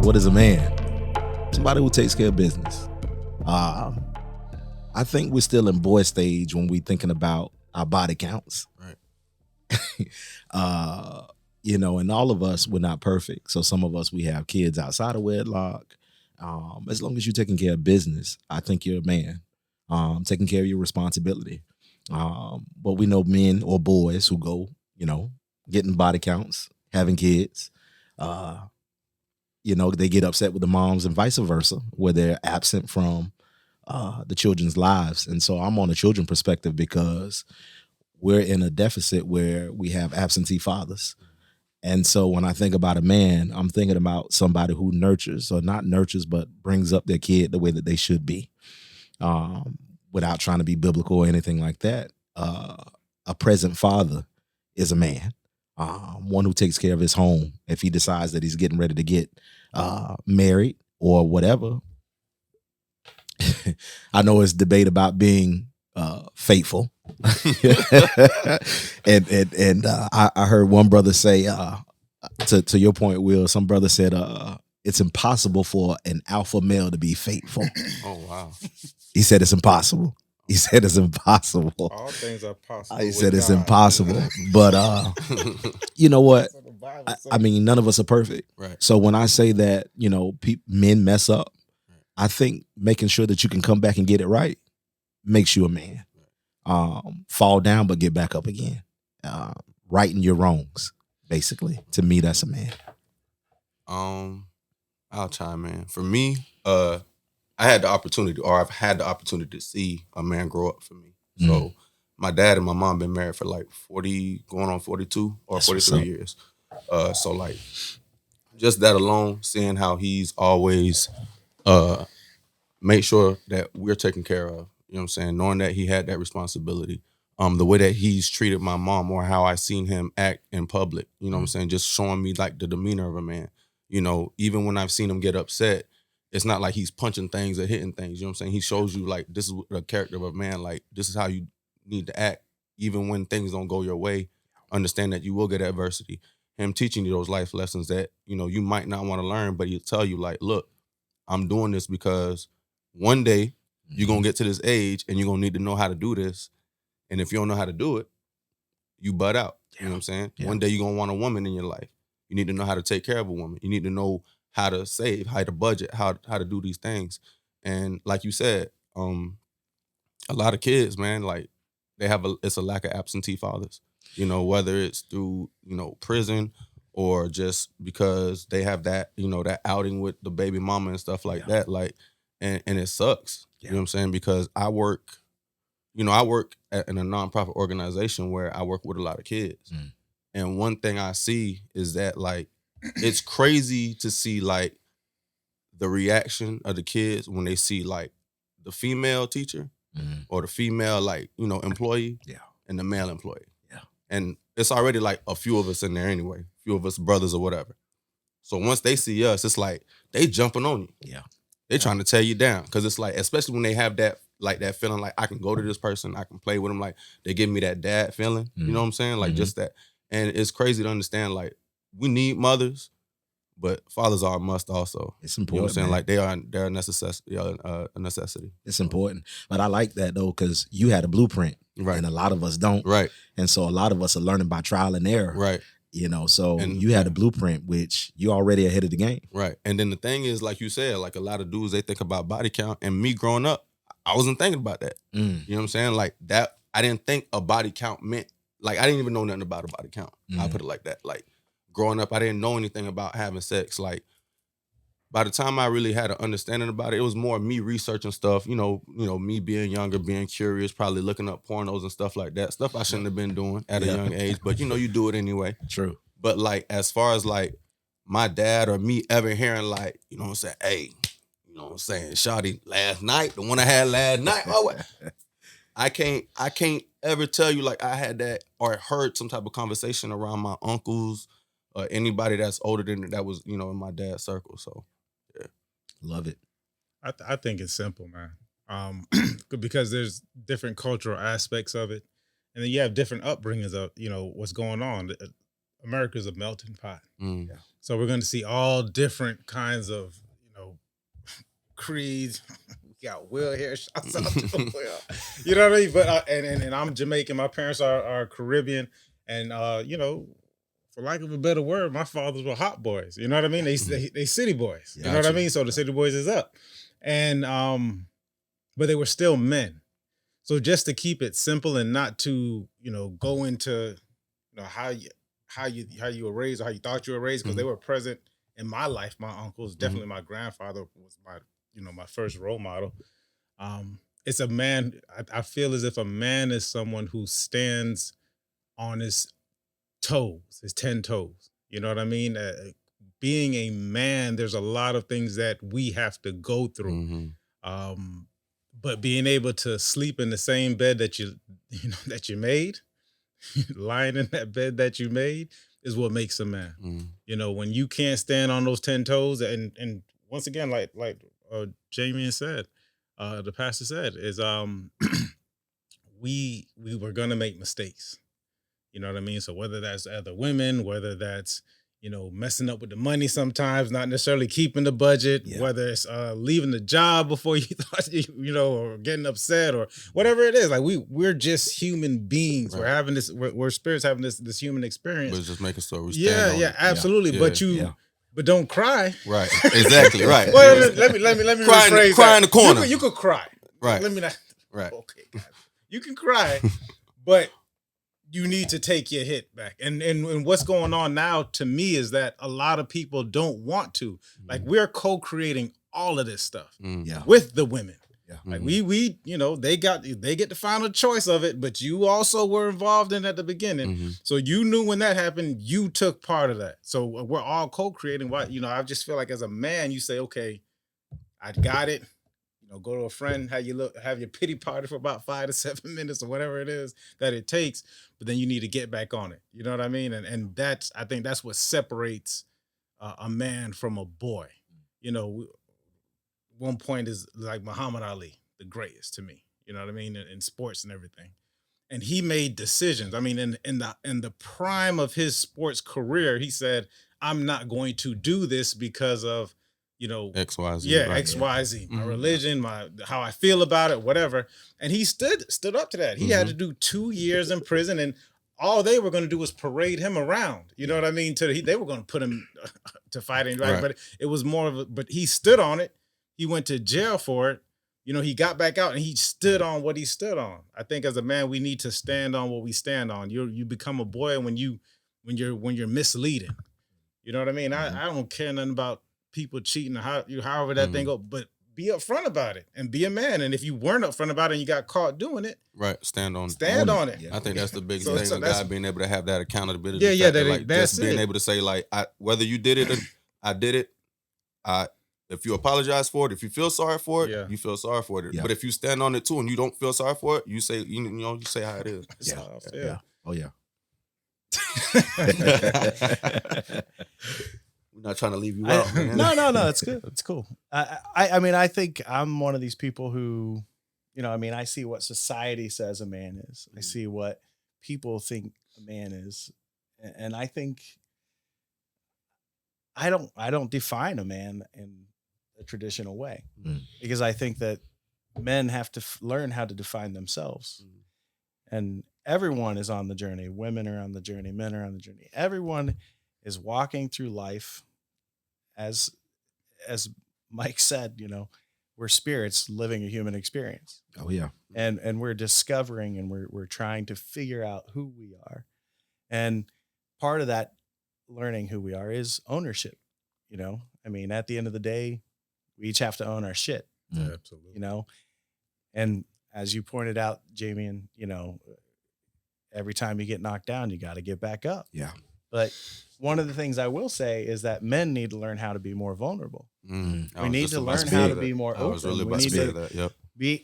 What is a man? Somebody who takes care of business. I think we're still in boy stage when we're thinking about our body counts. Right. And all of us, we're not perfect. So some of us, we have kids outside of wedlock. As long as you're taking care of business, I think you're a man. Taking care of your responsibility. But we know men or boys who go, getting body counts, having kids. They get upset with the moms and vice versa, where they're absent from the children's lives. And so I'm on a children perspective because we're in a deficit where we have absentee fathers. And so when I think about a man, I'm thinking about somebody who nurtures, or not nurtures, but brings up their kid the way that they should be, without trying to be biblical or anything like that. A present father is a man, one who takes care of his home. If he decides that he's getting ready to get married or whatever. I know it's debate about being faithful. and I heard one brother say, to your point, Will, some brother said it's impossible for an alpha male to be faithful. Oh, wow. He said it's impossible. He said it's impossible. All things are possible. He said it's impossible. But you know what? I mean, none of us are perfect. Right. So when I say that, men mess up, I think making sure that you can come back and get it right makes you a man. Fall down, but get back up again. Righting your wrongs, basically. To me, that's a man. I'll chime in. For me, I've had the opportunity to see a man grow up for me. So my dad and my mom been married for like 40, going on 42 or 43 years. So like just that alone, seeing how he's always made sure that we're taken care of, you know what I'm saying? Knowing that he had that responsibility. The way that he's treated my mom, or how I seen him act in public, you know what I'm saying? Just showing me like the demeanor of a man. Even when I've seen him get upset, it's not like he's punching things or hitting things, you know what I'm saying? He shows you like, this is the character of a man. Like, this is how you need to act. Even when things don't go your way, understand that you will get adversity. Him teaching you those life lessons that, you might not want to learn, but he'll tell you like, look, I'm doing this because one day you're going to get to this age and you're going to need to know how to do this. And if you don't know how to do it, you butt out. You know what I'm saying? Yeah. One day you're going to want a woman in your life. You need to know how to take care of a woman. You need to know how to save, how to budget, how to do these things. And like you said, a lot of kids, man, like it's a lack of absentee fathers, whether it's through, prison or just because they have that, that outing with the baby mama and stuff like that. Like, and it sucks, you know what I'm saying? Because I work in a nonprofit organization where I work with a lot of kids. And one thing I see is that like, it's crazy to see like the reaction of the kids when they see like the female teacher or the female like, employee and the male employee. Yeah. And it's already like a few of us in there anyway, a few of us brothers or whatever. So once they see us, it's like they jumping on you. Yeah. They trying to tear you down. Cause it's like, especially when they have that, like that feeling like I can go to this person, I can play with them. Like they give me that dad feeling, you know what I'm saying? Like just that. And it's crazy to understand, like, we need mothers, but fathers are a must also. It's important. You know what I'm saying? Like they're a necessity. It's important. But I like that though, because you had a blueprint. Right. And a lot of us don't. Right. And so a lot of us are learning by trial and error. Right. So you had a blueprint, which you're already ahead of the game. Right. And then the thing is, like you said, like a lot of dudes, they think about body count. And me growing up, I wasn't thinking about that. You know what I'm saying? Like that, I didn't think a body count meant, like I didn't even know nothing about a body count. I'll put it like that. Like growing up, I didn't know anything about having sex. Like by the time I really had an understanding about it, it was more me researching stuff, me being younger, being curious, probably looking up pornos and stuff like that. Stuff I shouldn't have been doing at a young age, but you do it anyway. True. But like, as far as like my dad or me ever hearing like, you know what I'm saying? Hey, you know what I'm saying? Shawty, last night, the one I had last night. Oh, I can't ever tell you like I had that or heard some type of conversation around my uncles or anybody that's older than that was, in my dad's circle. So, yeah. Love it. I think it's simple, man. Because there's different cultural aspects of it. And then you have different upbringings of, what's going on. A America's a melting pot. Mm. So we're going to see all different kinds of, creeds. We got Will here. Shouts out to Will. You know what I mean? But and I'm Jamaican. My parents are Caribbean, and for lack of a better word, my fathers were hot boys. You know what I mean? They city boys. You know what I mean? So the city boys is up, and but they were still men. So just to keep it simple and not to go into how you were raised or how you thought you were raised, because they were present in my life. My uncles, definitely my grandfather was my first role model. It's a man. I feel as if a man is someone who stands on his toes, his 10 toes. You know what I mean? Being a man, there's a lot of things that we have to go through. But being able to sleep in the same bed that that you made, lying in that bed that you made, is what makes a man. When you can't stand on those 10 toes, and once again, like Jamian said, the pastor said, is we were gonna make mistakes. You know what I mean? So whether that's other women, whether that's messing up with the money sometimes, not necessarily keeping the budget, whether it's leaving the job before you thought, or getting upset or whatever it is. Like we're just human beings. Right. We're having this, we're spirits having this human experience. But it's just making sure we stand on it. Absolutely. Yeah. But don't cry. Right. Exactly. Right. Well, let me rephrase cry in the corner. You could cry. Right. Let me not. Right. Okay, guys. You can cry, but you need to take your hit back. And what's going on now to me is that a lot of people don't want to. Like we're co-creating all of this stuff with the women. Yeah. Like we they get the final choice of it, but you also were involved in it at the beginning. So you knew when that happened, you took part of that. So we're all co-creating. I just feel like as a man, you say, okay, I got it. Go to a friend, have your pity party for about 5 to 7 minutes or whatever it is that it takes, but then you need to get back on it. You know what I mean? And I think that's what separates a man from a boy. One point is like Muhammad Ali, the greatest to me. You know what I mean? In sports and everything. And he made decisions. I mean, in the prime of his sports career, he said, I'm not going to do this because of XYZ. Yeah, right. XYZ. My religion, how I feel about it, whatever. And he stood up to that. He had to do 2 years in prison, and all they were going to do was parade him around. You know what I mean? They were going to put him to fight anybody, right. But it was more of but he stood on it. He went to jail for it. He got back out and he stood on what he stood on. I think as a man, we need to stand on what we stand on. You become a boy when you're misleading. You know what I mean? I don't care nothing about people cheating or however that thing go, but be upfront about it and be a man. And if you weren't upfront about it and you got caught doing it, right, stand on it. Yeah. I think that's the biggest thing. So God being able to have that accountability. Yeah, that's just being able to say whether you did it or I did it. If you apologize for it, if you feel sorry for it, you feel sorry for it. Yeah. But if you stand on it too and you don't feel sorry for it, you say you say how it is. Yeah. Oh yeah. We're not trying to leave you out. Man. No, it's good. It's cool. I mean, I think I'm one of these people who, I see what society says a man is. I see what people think a man is. And I think I don't define a man in a traditional way because I think that men have to learn how to define themselves. And everyone is on the journey. Women are on the journey. Men are on the journey. Everyone is walking through life as Mike said, we're spirits living a human experience. Oh yeah. And we're discovering and we're trying to figure out who we are. And part of that learning who we are is ownership. I mean, at the end of the day, we each have to own our shit. Yeah, absolutely. And as you pointed out, Jamian, every time you get knocked down, you got to get back up. Yeah. But one of the things I will say is that men need to learn how to be more vulnerable. We need to learn how to be more open. I was really about to say that. Yep.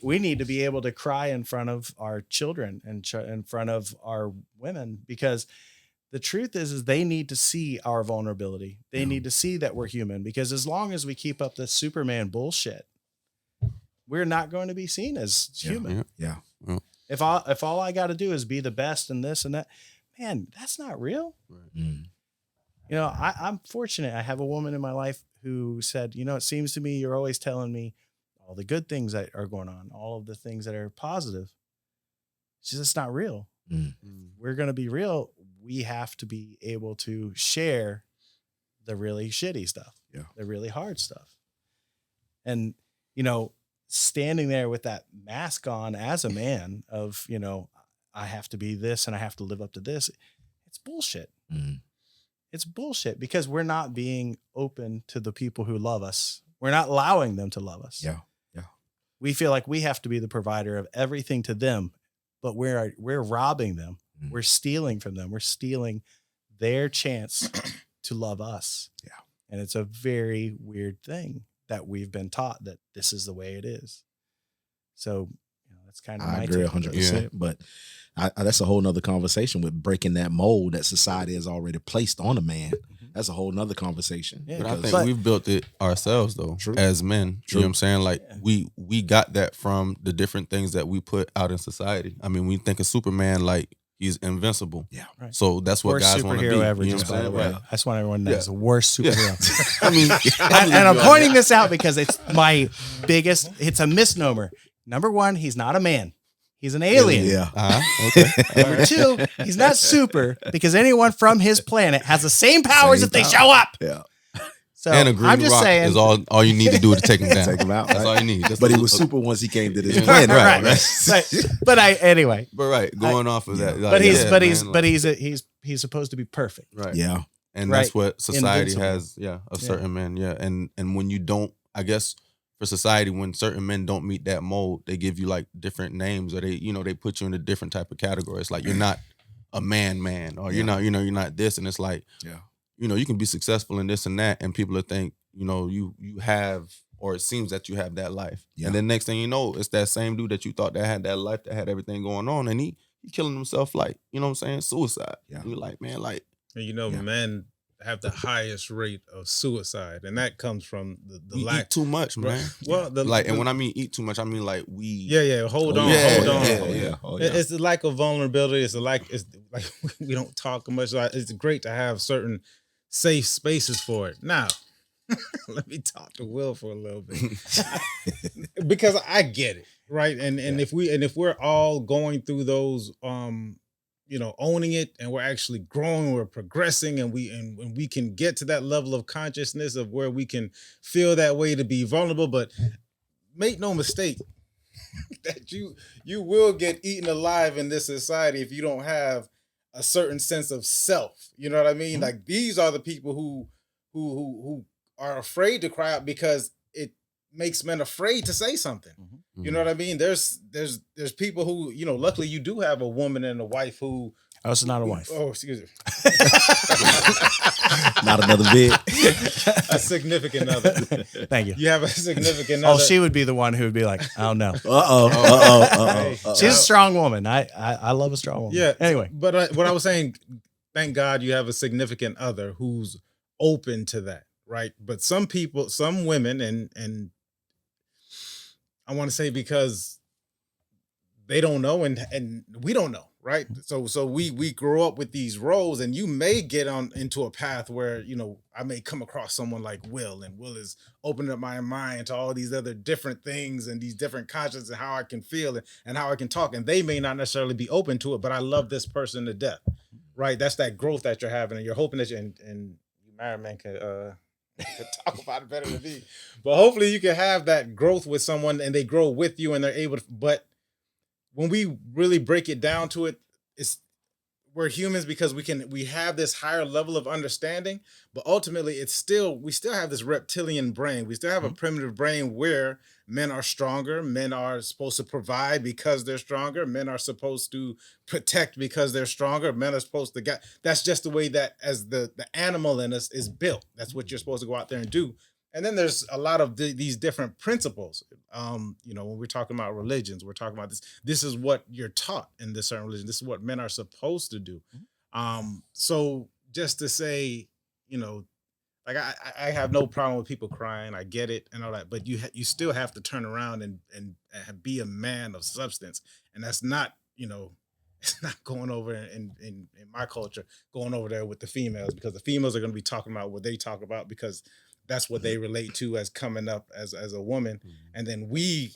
We need to be able to cry in front of our children and in front of our women, because the truth is they need to see our vulnerability. They need to see that we're human, because as long as we keep up the Superman bullshit, we're not going to be seen as human. Yeah. If all I got to do is be the best and this and that, man, that's not real. Right. You know, I'm fortunate. I have a woman in my life who said, you know, it seems to me you're always telling me all the good things that are going on, all of the things that are positive. She says, it's not real. Mm. If we're going to be real, we have to be able to share the really shitty stuff, the really hard stuff. And, you know, standing there with that mask on as a man of, you know, I have to be this and I have to live up to this. It's bullshit. Mm. It's bullshit because we're not being open to the people who love us. We're not allowing them to love us. Yeah. We feel like we have to be the provider of everything to them, but we're robbing them. Mm. We're stealing from them. We're stealing their chance to love us. Yeah. And it's a very weird thing that we've been taught that this is the way it is. So, you know, that's kind of I my agree take on this. 100%. But that's a whole nother conversation with breaking that mold that society has already placed on a man. That's a whole nother conversation. Yeah, But I think we've built it ourselves though, True. as men. True. You know what I'm saying? Like Yeah. we got that from the different things that we put out in society. I mean, we think of Superman like he's invincible. Yeah. Right. So that's what Worst guys want to be. superhero ever, You know just what by I'm the saying? way. Right. I just want everyone to know Yeah. it's the worst superhero. I mean, and I'm pointing this out because it's my biggest, it's a misnomer. Number one, he's not a man. He's an alien. Yeah. Okay. Number two, he's not super because anyone from his planet has the same powers Same if they power. show up. Yeah. So And a green I'm just rock saying. is all you need to do to take him down. Take him out. That's right? all you need. Just But a he was little- super once he came to this Yeah. planet. Right. Right. But anyway. But right, going off of that. Like, But he's yeah, but man, he's like- but he's supposed to be perfect. right. Yeah. And Right. that's what society Invincible. has, of certain men, and when you don't, I guess for society, when certain men don't meet that mold, they give you like different names, or they put you in a different type of category. It's like you're not a man, or you're not this, and it's like, you can be successful in this and that, and people will think, you have, or it seems that you have that life, Yeah. and then next thing you know, it's that same dude that you thought that had that life, that had everything going on, and he killing himself, like, you know what I'm saying, suicide. Yeah. And you're like, man, like. And Yeah. men have the highest rate of suicide, and that comes from the We lack. eat too much, man. Well, And when I mean eat too much, I mean like we. yeah, hold on, yeah, hold on. yeah, Oh, yeah. Oh, yeah. It's the lack of vulnerability. It's like we don't talk much. It's great to have certain safe spaces for it. Now, let me talk to Will for a little bit because I get it, right? And if we're all going through those, owning it, and we're actually growing, we're progressing, and we can get to that level of consciousness of where we can feel that way to be vulnerable, but make no mistake that you will get eaten alive in this society if you don't have a certain sense of self. You know what I mean? Mm-hmm. Like, these are the people who are afraid to cry out because it makes men afraid to say something. Mm-hmm. You know what I mean? There's people who, luckily you do have a woman and a wife who. I was not a wife. Oh, excuse me. Not another bit. A significant other. Thank you. You have a significant Oh, other. she would be the one who would be like, oh no. Hey. She's a strong woman. I love a strong woman. Yeah. Anyway. But what I was saying, thank God you have a significant other who's open to that, right? But some people, some women, and I want to say because they don't know and we don't know, right? So we grow up with these roles, and you may get on into a path where, I may come across someone like Will, and Will is opening up my mind to all these other different things and these different consciences and how I can feel and how I can talk. And they may not necessarily be open to it, but I love this person to death, right? That's that growth that you're having, and you're hoping that and you married man could talk about it better than me. But hopefully you can have that growth with someone and they grow with you and they're able to, but when we really break it down to it, we're humans because we have this higher level of understanding, but ultimately we still have this reptilian brain. We still have a primitive brain where men are stronger. Men are supposed to provide because they're stronger. Men are supposed to protect because they're stronger. Men are supposed to that's just the way that as the animal in us is built. That's what you're supposed to go out there and do. And then there's a lot of these different principles. When we're talking about religions, we're talking about this. This is what you're taught in this certain religion. This is what men are supposed to do. So just to say, like I have no problem with people crying. I get it and all that, but you still have to turn around and be a man of substance. And that's not, it's not going over in my culture, going over there with the females, because the females are going to be talking about what they talk about, because that's what they relate to as coming up as a woman. And then we,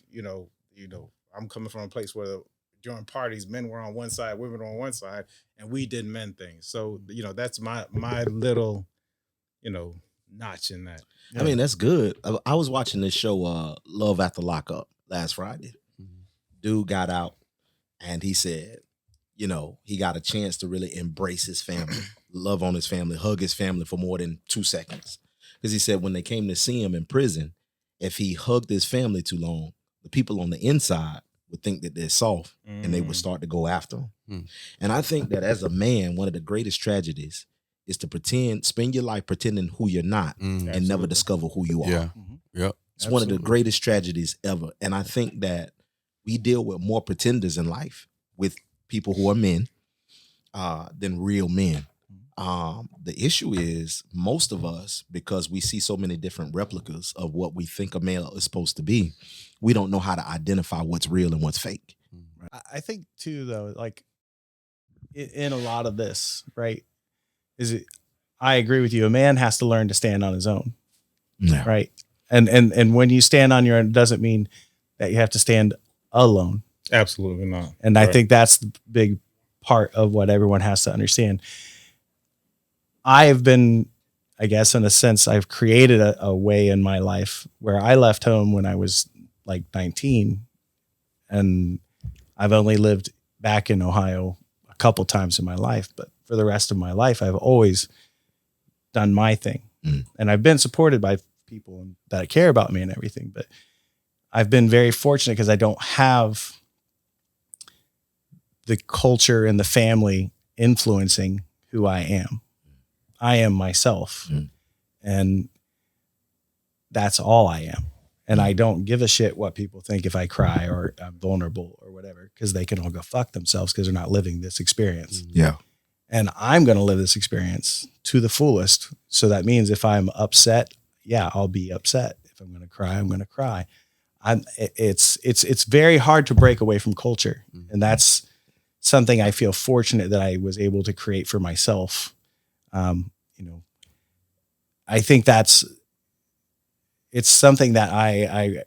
I'm coming from a place where during parties, men were on one side, women were on one side, and we did men things. So, that's my little, notch in that. I mean, that's good. I was watching this show, Love After Lockup, last Friday. Dude got out and he said, he got a chance to really embrace his family, love on his family, hug his family for more than 2 seconds. Because he said when they came to see him in prison, if he hugged his family too long, the people on the inside would think that they're soft and they would start to go after him. And I think that as a man, one of the greatest tragedies is to spend your life pretending who you're not and never discover who you are. Yeah. Yep. It's one of the greatest tragedies ever. And I think that we deal with more pretenders in life with people who are men than real men. The issue is most of us, because we see so many different replicas of what we think a male is supposed to be, we don't know how to identify what's real and what's fake. I think too, though, like in a lot of this, right? I agree with you. A man has to learn to stand on his own, right? And when you stand on your own, it doesn't mean that you have to stand alone. Absolutely not. And right. I think that's the big part of what everyone has to understand. I have been, I guess, in a sense, I've created a way in my life where I left home when I was like 19, and I've only lived back in Ohio a couple times in my life, but for the rest of my life, I've always done my thing. And I've been supported by people that care about me and everything, but I've been very fortunate because I don't have the culture and the family influencing who I am. I am myself, and that's all I am. And I don't give a shit what people think if I cry or I'm vulnerable or whatever, because they can all go fuck themselves because they're not living this experience. Yeah. And I'm going to live this experience to the fullest. So that means if I'm upset, I'll be upset. If I'm going to cry, I'm going to cry. It's very hard to break away from culture. And that's something I feel fortunate that I was able to create for myself. I think it's something that I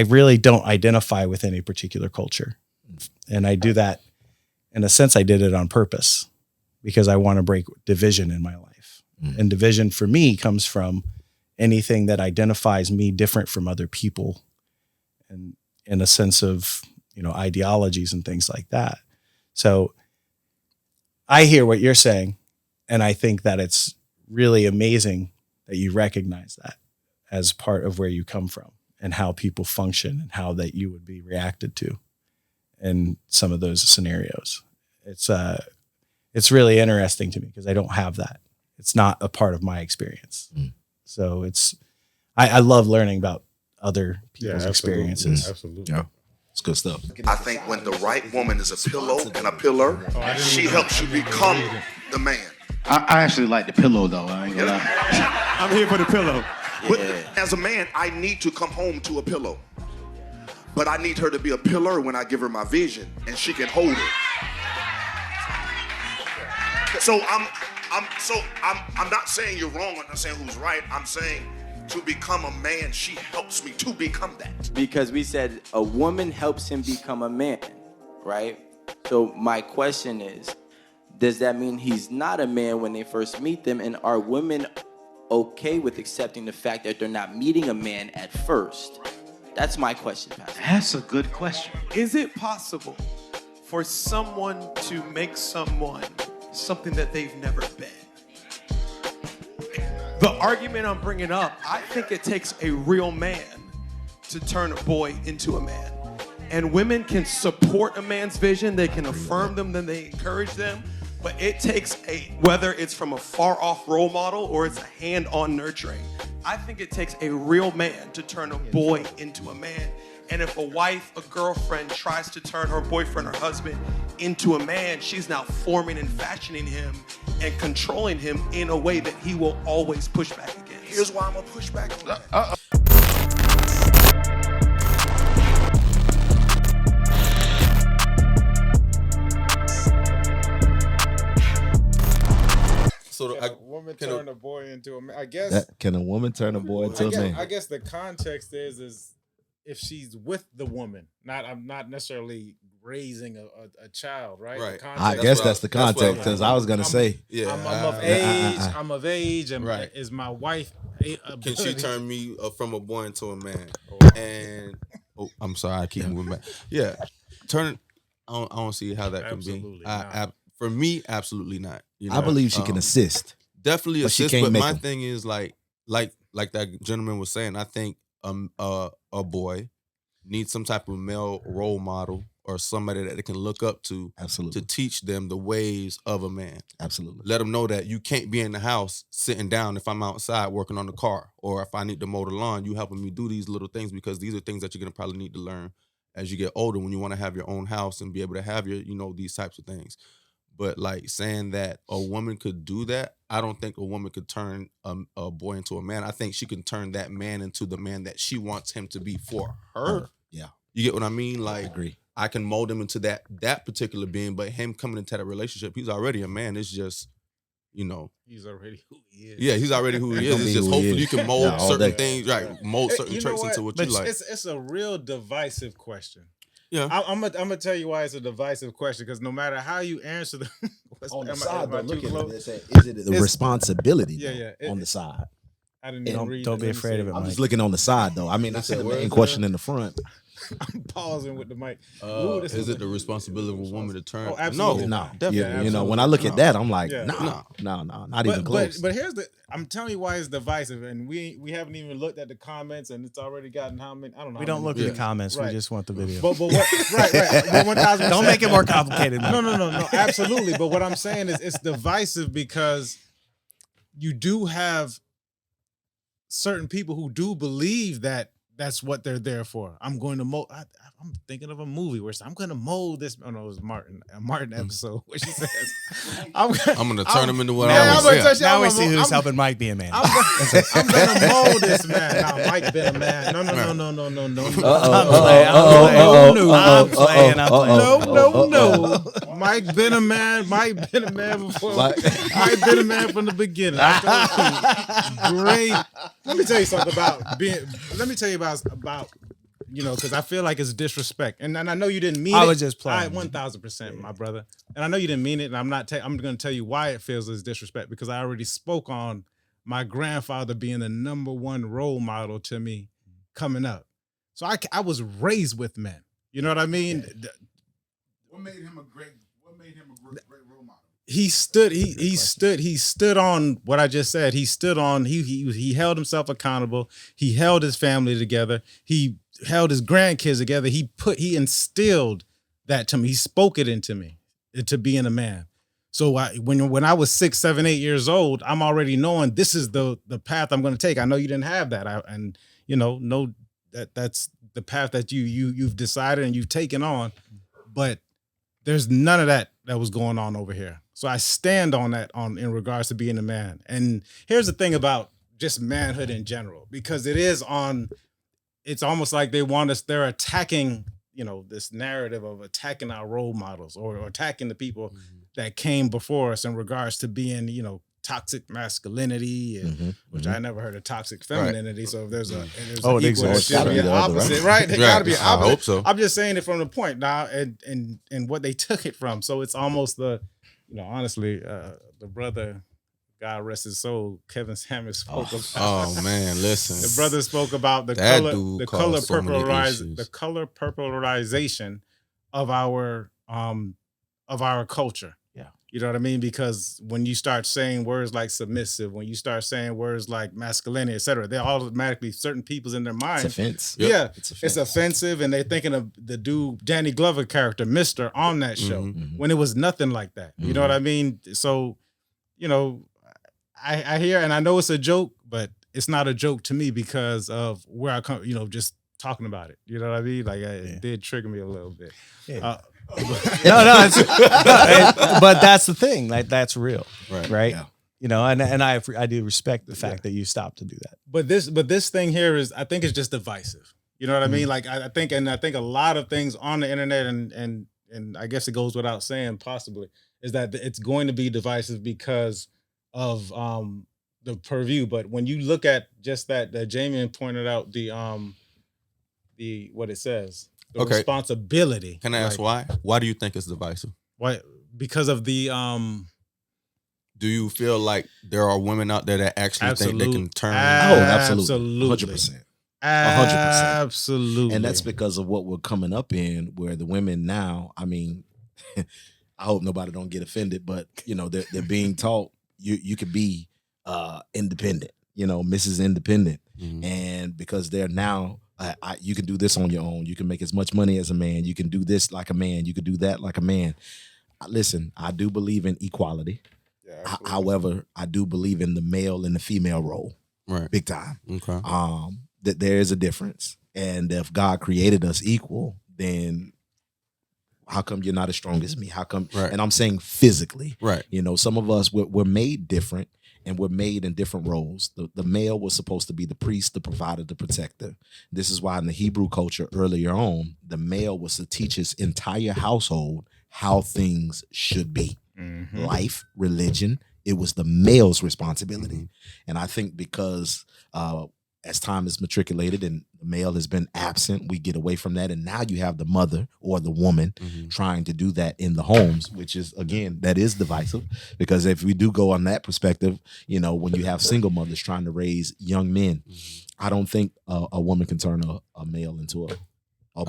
really don't identify with any particular culture. And I do that in a sense. I did it on purpose because I want to break division in my life. And division for me comes from anything that identifies me different from other people, and in a sense of, ideologies and things like that. So I hear what you're saying, and I think that it's really amazing that you recognize that as part of where you come from and how people function and how that you would be reacted to in some of those scenarios. It's really interesting to me because I don't have that. It's not a part of my experience. So I love learning about other people's experiences. Absolutely. Yeah. It's good stuff. I think when the right woman is a pillow and a pillar, she helps you become the man. I actually like the pillow, though. I ain't gonna lie. I'm here for the pillow. But as a man, I need to come home to a pillow. But I need her to be a pillar when I give her my vision, and she can hold it. So I'm not saying you're wrong. I'm not saying who's right. I'm saying to become a man, she helps me to become that. Because we said a woman helps him become a man, right? So my question is, does that mean he's not a man when they first meet them? And are women okay with accepting the fact that they're not meeting a man at first? That's my question, Pastor. That's a good question. Is it possible for someone to make someone something that they've never been? The argument I'm bringing up, I think it takes a real man to turn a boy into a man. And women can support a man's vision, they can affirm them, then they encourage them. But it takes whether it's from a far off role model or it's a hand-on nurturing, I think it takes a real man to turn a boy into a man. And if a wife, a girlfriend tries to turn her boyfriend or husband into a man, she's now forming and fashioning him and controlling him in a way that he will always push back against. Here's why I'm gonna push back on that. So Can a woman can turn a boy into a man? I guess. Can a woman turn a boy into a man? I guess the context is if she's with the woman. I'm not necessarily raising a child, right? Right. I guess that's the context, because I was gonna say, yeah, I'm of age, and Right. is my wife? Can she turn me from a boy into a man? Oh. And I'm sorry, I keep moving back. Yeah, turn. I don't see how that Absolutely can be. not. For me, absolutely not. You I know? believe she can assist. Definitely but she assist. can't But make my them. thing is like that gentleman was saying. I think a boy needs some type of male role model or somebody that they can look up to Absolutely. to teach them the ways of a man. Absolutely. Let them know that you can't be in the house sitting down if I'm outside working on the car, or if I need to mow the lawn, you helping me do these little things, because these are things that you're gonna probably need to learn as you get older when you want to have your own house and be able to have your, these types of things. But like saying that a woman could do that, I don't think a woman could turn a boy into a man. I think she can turn that man into the man that she wants him to be for her. Yeah. You get what I mean? Like, I agree. I can mold him into that particular being, but him coming into that relationship, he's already a man. It's just, He's already who he is. yeah, he's already who he is. Gonna It's be just who he hopefully is. you can mold Yeah, all certain day. things, right? Mold certain You know traits what? into what But you like. It's a real divisive question. Yeah. I'm gonna tell you why it's a divisive question, because no matter how you answer the On the am side, I though, look too at close? it. Is it the It's- responsibility? Yeah, though, on the side. I didn't even read. Don't be Let me afraid see. of it, I'm Mike. just looking on the side, though. I mean, I see the where main is it question at? in the front. I'm pausing with the mic. Ooh, this Is it the responsibility of a woman to turn? Oh, absolutely. No, definitely. Yeah, you know, when I look at that, I'm like, Yeah. no, not even close. But here's I'm telling you why it's divisive, and we haven't even looked at the comments, and it's already gotten how many? I don't know. We how don't many look at views. the comments. Right. We just want the video. But what? Right. But 1000%. Don't make it more complicated. Mike. No. Absolutely. But what I'm saying is it's divisive because you do have certain people who do believe that that's what they're there for. I'm going to mold. I'm thinking of a movie where I'm going to mold this. Oh no, it was a Martin episode where she says, "I'm gonna turn him into what Yeah, I I'm was gonna saying. touch you. Now I'm we gonna see mold- who's I'm- helping Mike be a man. I'm gonna mold this man. Now, Mike been a man. No. I'm playing. No. Mike been a man. Mike been a man before. Mike been a man from the beginning. I told you. Great. Let me tell you something about being. Let me tell you about because I feel like it's disrespect, and I know you didn't mean it. I was just playing. 1000%, my brother, and I know you didn't mean it, and I'm not. I'm going to tell you why it feels as disrespect, because I already spoke on my grandfather being the number one role model to me coming up. So I was raised with men. You know what I mean? What made him a great role model? He stood on what I just said. He stood on, he held himself accountable. He held his family together. He held his grandkids together. He instilled that to me. He spoke it into me, to being a man. So when I was 6, 7, 8 years old, I'm already knowing this is the path I'm going to take. I know you didn't have that. Know that that's the path that you've decided and you've taken on, but there's none of that was going on over here. So I stand on that in regards to being a man. And here's the thing about just manhood in general, because it's almost like they're attacking, this narrative of attacking our role models or attacking the people that came before us in regards to being, toxic masculinity, and, which I never heard of toxic femininity. Right. So if there's an it equal, exists. there should be an opposite, right? There gotta be an I opposite. hope so. I'm just saying it from the point now, and what they took it from. So it's almost honestly, the brother, God rest his soul, Kevin Samuels spoke about. Oh man, listen. The brother spoke about the That color, dude the caused color so many purplerization, issues. the color purplerization of our culture. Yeah. You know what I mean? Because when you start saying words like submissive, when you start saying words like masculinity, etc., they're automatically certain people's in their mind. It's offense. Yeah, it's offensive, and they're thinking of the dude Danny Glover character, Mister, on that show when it was nothing like that. You know what I mean? So, I hear, and I know it's a joke, but it's not a joke to me because of where I come. Just talking about it. You know what I mean? Like it did trigger me a little bit. Yeah. But that's the thing. Like that's real, right? Yeah. And I do respect the fact that you stopped to do that. But this thing here is, I think it's just divisive. You know what I mean? Like I think a lot of things on the internet and I guess it goes without saying possibly is that it's going to be divisive because of the purview. But when you look at just that Jamian pointed out the what it says, the Okay. responsibility. Can I ask why? Why do you think it's divisive? Why? Because of the Do you feel like there are women out there that actually think they can turn? Absolutely. 100%. 100%. Absolutely. And that's because of what we're coming up in, where the women now, I mean, I hope nobody don't get offended, but you know, they're being taught you could be independent, you know, Mrs. Independent. Mhm. And because they're now you can do this on your own. You can make as much money as a man. You can do this like a man. You can do that like a man. Listen, I do believe in equality. Yeah, However, I do believe in the male and the female role. Right. Big time. Okay. That there is a difference. And if God created us equal, then how come you're not as strong as me? How come? Right. And I'm saying physically. Right. You know, some of us, we're made different, and we're made in different roles. The male was supposed to be the priest, the provider, the protector. This is why in the Hebrew culture earlier on, the male was to teach his entire household how things should be. Mm-hmm. Life, religion, it was the male's responsibility. And I think because as time is matriculated and the male has been absent, we get away from that. And now you have the mother or the woman trying to do that in the homes, which is, again, that is divisive. Because if we do go on that perspective, you know, when you have single mothers trying to raise young men, I don't think a woman can turn a male into a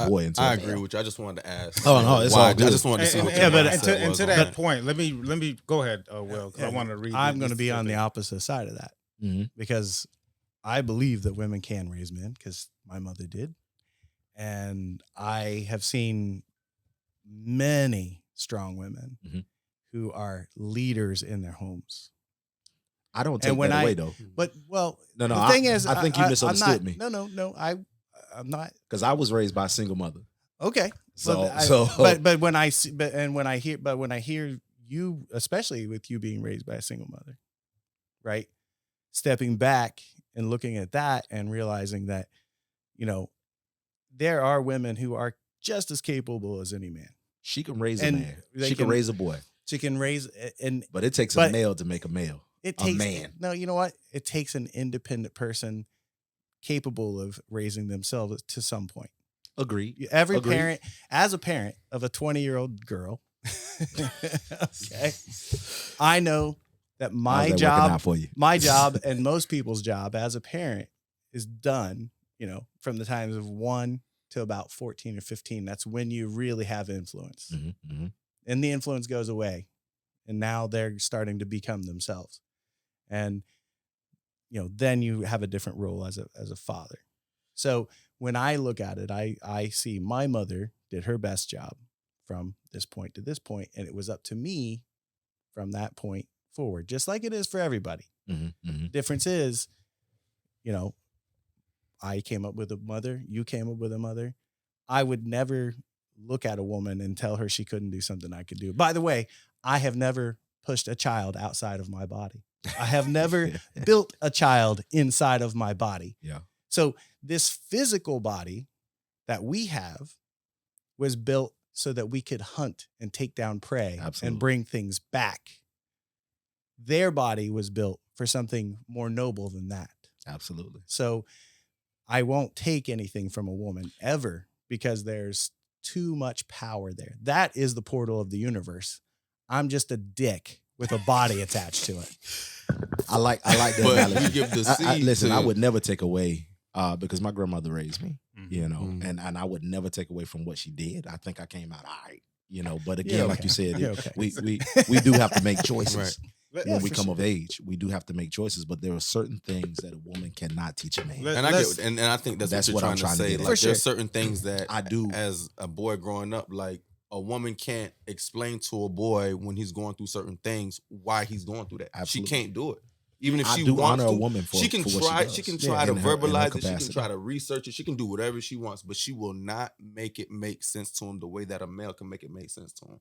boy into I a agree male. with you. I just wanted to ask. Oh, no, it's all good. I just wanted to see what And to that point, let me go ahead, Will, because I want to read. I'm going to be on the opposite side of that because I believe that women can raise men because my mother did. And I have seen many strong women who are leaders in their homes. I don't take that away, though. But, well, No, the thing is, I think you misunderstood me. No, I'm not. Because I was raised by a single mother. Okay. But when I see, when I hear you, especially with you being raised by a single mother, right? Stepping back and looking at that and realizing that, you know, there are women who are just as capable as any man. She can raise a man. She can raise a boy. She can raise but it takes a male to make a male. It takes a man. No, you know what? It takes an independent person capable of raising themselves to some point. Agreed. Agreed. Parent, as a parent of a 20-year-old girl, okay, I know that my job and most people's job as a parent is done, you know, from the times of 1 to about 14 or 15. That's when you really have influence. And the influence goes away. And now they're starting to become themselves. And, you know, then you have a different role as a father. So when I look at it, I see my mother did her best job from this point to this point, and it was up to me from that point forward, just like it is for everybody. Difference is, you know, I came up with a mother, you came up with a mother. I would never look at a woman and tell her she couldn't do something I could do. By the way, I have never pushed a child outside of my body. I have never built a child inside of my body. Yeah. So this physical body that we have was built so that we could hunt and take down prey and bring things back. Their body was built for something more noble than that. Absolutely. So I won't take anything from a woman ever because there's too much power there. That is the portal of the universe. I'm just a dick with a body attached to it. I like that But analogy. you give the seed Listen, to- I would never take away because my grandmother raised me, you know, and I would never take away from what she did. I think I came out all right, you know. But again, like you said, we do have to make choices. When we come of age, we do have to make choices, but there are certain things that a woman cannot teach a man. And I get, and I think that's what you're trying to say. get at. Like, there's certain things that I do as a boy growing up, like a woman can't explain to a boy when he's going through certain things why he's going through that. Absolutely. She can't do it. Even if I she do wants honor to, a woman for she can what try. she She can does. try to In her verbalize it. She can capacity. try to research it. She can do whatever she wants, but she will not make it make sense to him the way that a male can make it make sense to him.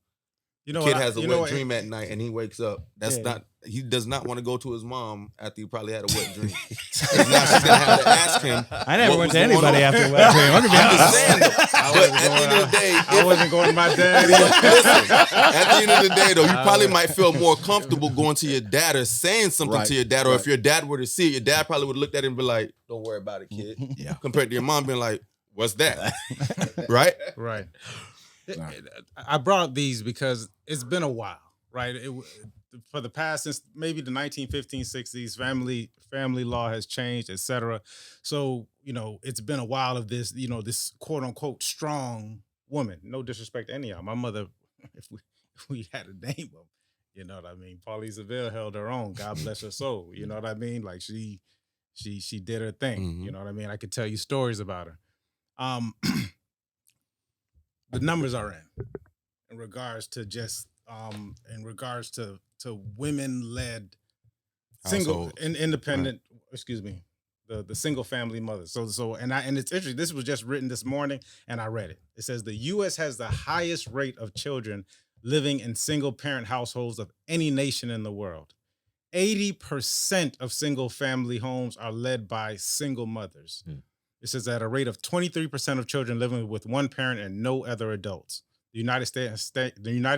You know kid what? has a You know wet what? dream at night and he wakes up. That's not. He does not want to go to his mom after he probably had a wet dream. Now she's gonna have to ask him. I never what went was to going anybody on. after a wet dream. I'm gonna be I'm just honest. saying, though. But at the end of the day, I wasn't going to my dad. listen, at the end of the day, though, you probably might feel more comfortable going to your dad or saying something to your dad. Or if your dad were to see it, your dad probably would look at it and be like, "Don't worry about it, kid." Yeah. Compared to your mom being like, "What's that?" Right? Right. I brought up these because it's been a while, right? For the past, since maybe the 1950s, 60s, family law has changed, etc. So, it's been a while of this, this quote unquote strong woman. No disrespect to any of them. My mother, if we had a name of, you know what I mean? Pauline Seville held her own. God bless her soul. You know what I mean? Like she did her thing. Mm-hmm. You know what I mean? I could tell you stories about her. The numbers are in regards to just in regards to women-led single and independent, excuse me, the single family mothers. So and it's interesting. This was just written this morning and I read it. It says the US has the highest rate of children living in single parent households of any nation in the world. 80% of single family homes are led by single mothers. It says at a rate of 23% of children living with one parent and no other adults. The United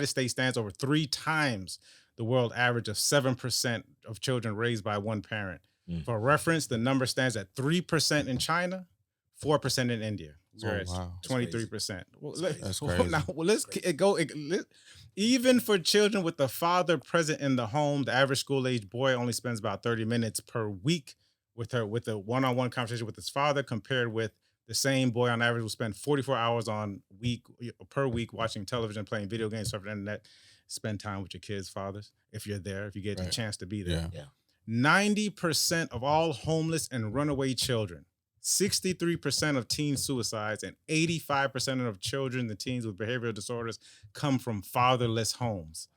States stands over 3 times the world average of 7% of children raised by one parent. For reference, the number stands at 3% in China, 4% in India, whereas 23%. That's crazy. Now, let's go. Even for children with the father present in the home, the average school-age boy only spends about 30 minutes per week with a one-on-one conversation with his father, compared with the same boy on average will spend 44 hours per week watching television, playing video games, surfing the internet. Spend time with your kids' fathers if you're there, if you get the chance to be there. Yeah. 90% of all homeless and runaway children, 63% of teen suicides, and 85% of children and teens with behavioral disorders come from fatherless homes.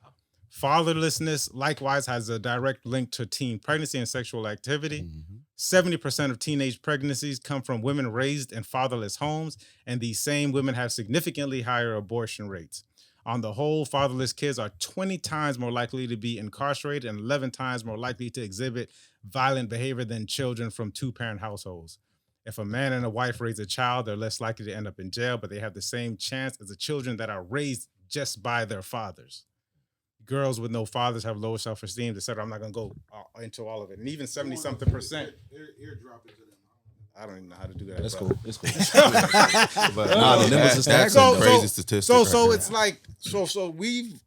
Fatherlessness likewise has a direct link to teen pregnancy and sexual activity. 70% of teenage pregnancies come from women raised in fatherless homes, and these same women have significantly higher abortion rates. On the whole, fatherless kids are 20 times more likely to be incarcerated and 11 times more likely to exhibit violent behavior than children from 2-parent households. If a man and a wife raise a child, they're less likely to end up in jail, but they have the same chance as the children that are raised just by their fathers. Girls with no fathers have lower self-esteem, etc. I'm not going to go into all of it. And even 70-something percent. I don't even know how to do that. That's brother. cool. That's cool. But that's a crazy statistic. So it's like, so we've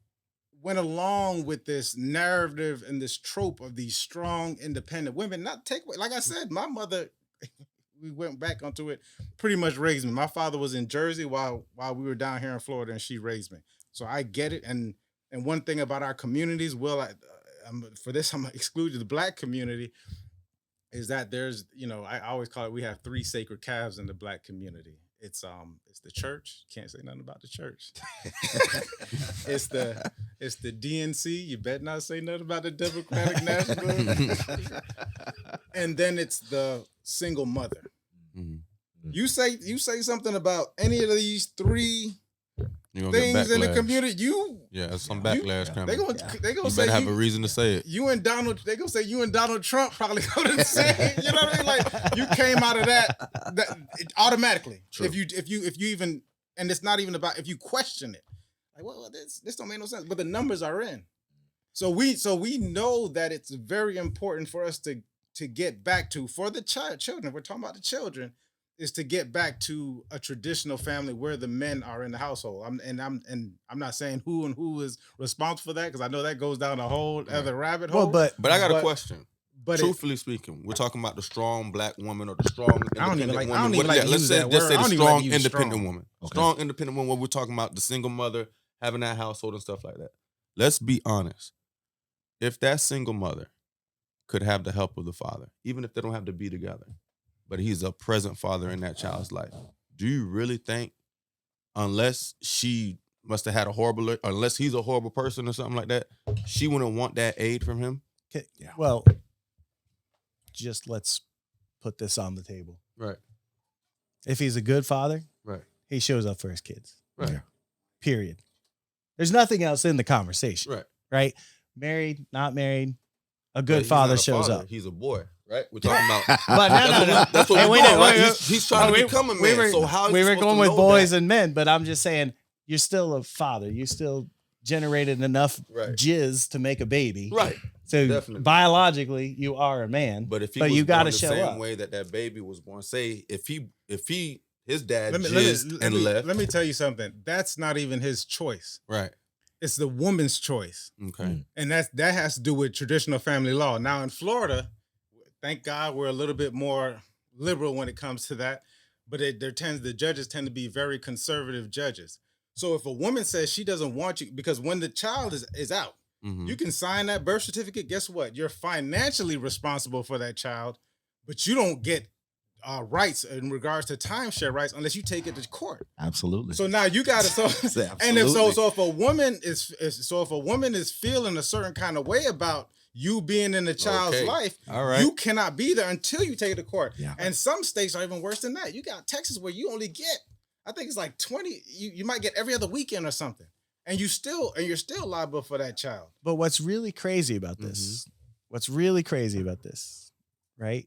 went along with this narrative and this trope of these strong, independent women. Not take away, like I said, my mother, we went back onto it, pretty much raised me. My father was in Jersey while we were down here in Florida, and she raised me. So I get it. And one thing about our communities, I'm excluded the Black community, is that there's, I always call it, we have 3 sacred calves in the Black community. It's the church. Can't say nothing about the church. It's the DNC. You better not say nothing about the Democratic National. And then it's the single mother. You say something about any of these 3 things in the community, some backlash coming. They gonna You say better have a reason to say it. They gonna say you and Donald Trump probably go to the same. You know what I mean? Like, you came out of that automatically. True. If you even, and it's not even about if you question it. Like, well, this don't make no sense. But the numbers are in. So we know that it's very important for us to get back to, for the children. We're talking about the children. Is to get back to a traditional family where the men are in the household. I'm not saying who is responsible for that, because I know that goes down a whole other rabbit hole. But I got a question. But truthfully speaking, we're talking about the strong Black woman or the strong independent woman. Let's say the strong independent woman. Okay. Strong independent woman. What we're talking about, the single mother having that household and stuff like that. Let's be honest. If that single mother could have the help of the father, even if they don't have to be together, but he's a present father in that child's life, do you really think, unless she must have had unless he's a horrible person or something like that, she wouldn't want that aid from him? Okay. Yeah. Well, just let's put this on the table. Right. If he's a good father, right, he shows up for his kids. Right. Period. There's nothing else in the conversation. Right. Right? Married, not married, a But good he's father not a shows father. up. He's a boy, right? We're talking about. But no. That's what Hey, we're wait, doing, wait, right? wait. He's trying to become a man. So how is we he were supposed going to with know boys that? and men, but I'm just saying you're still a father. You still generated enough Right. jizz to make a baby. Right. So Definitely. biologically, you are a man. But if he but was you born got the to show same up. way that baby was born, say if his dad Let me, jizzed and left. let me tell you something. That's not even his choice. Right. It's the woman's choice. Okay. And that has to do with traditional family law. Now in Florida, thank God we're a little bit more liberal when it comes to that. But the judges tend to be very conservative judges. So if a woman says she doesn't want you, because when the child is out, Mm-hmm. you can sign that birth certificate. Guess what? You're financially responsible for that child, but you don't get rights in regards to timeshare rights unless you take it to court. Absolutely. So now you got to and if if a woman is feeling a certain kind of way about you being in the child's life, all right, you cannot be there until you take it to court. Yeah. And some states are even worse than that. You got Texas where you only get, I think it's like 20. You might get every other weekend or something, and you're still liable for that child. But what's really crazy about this? Right?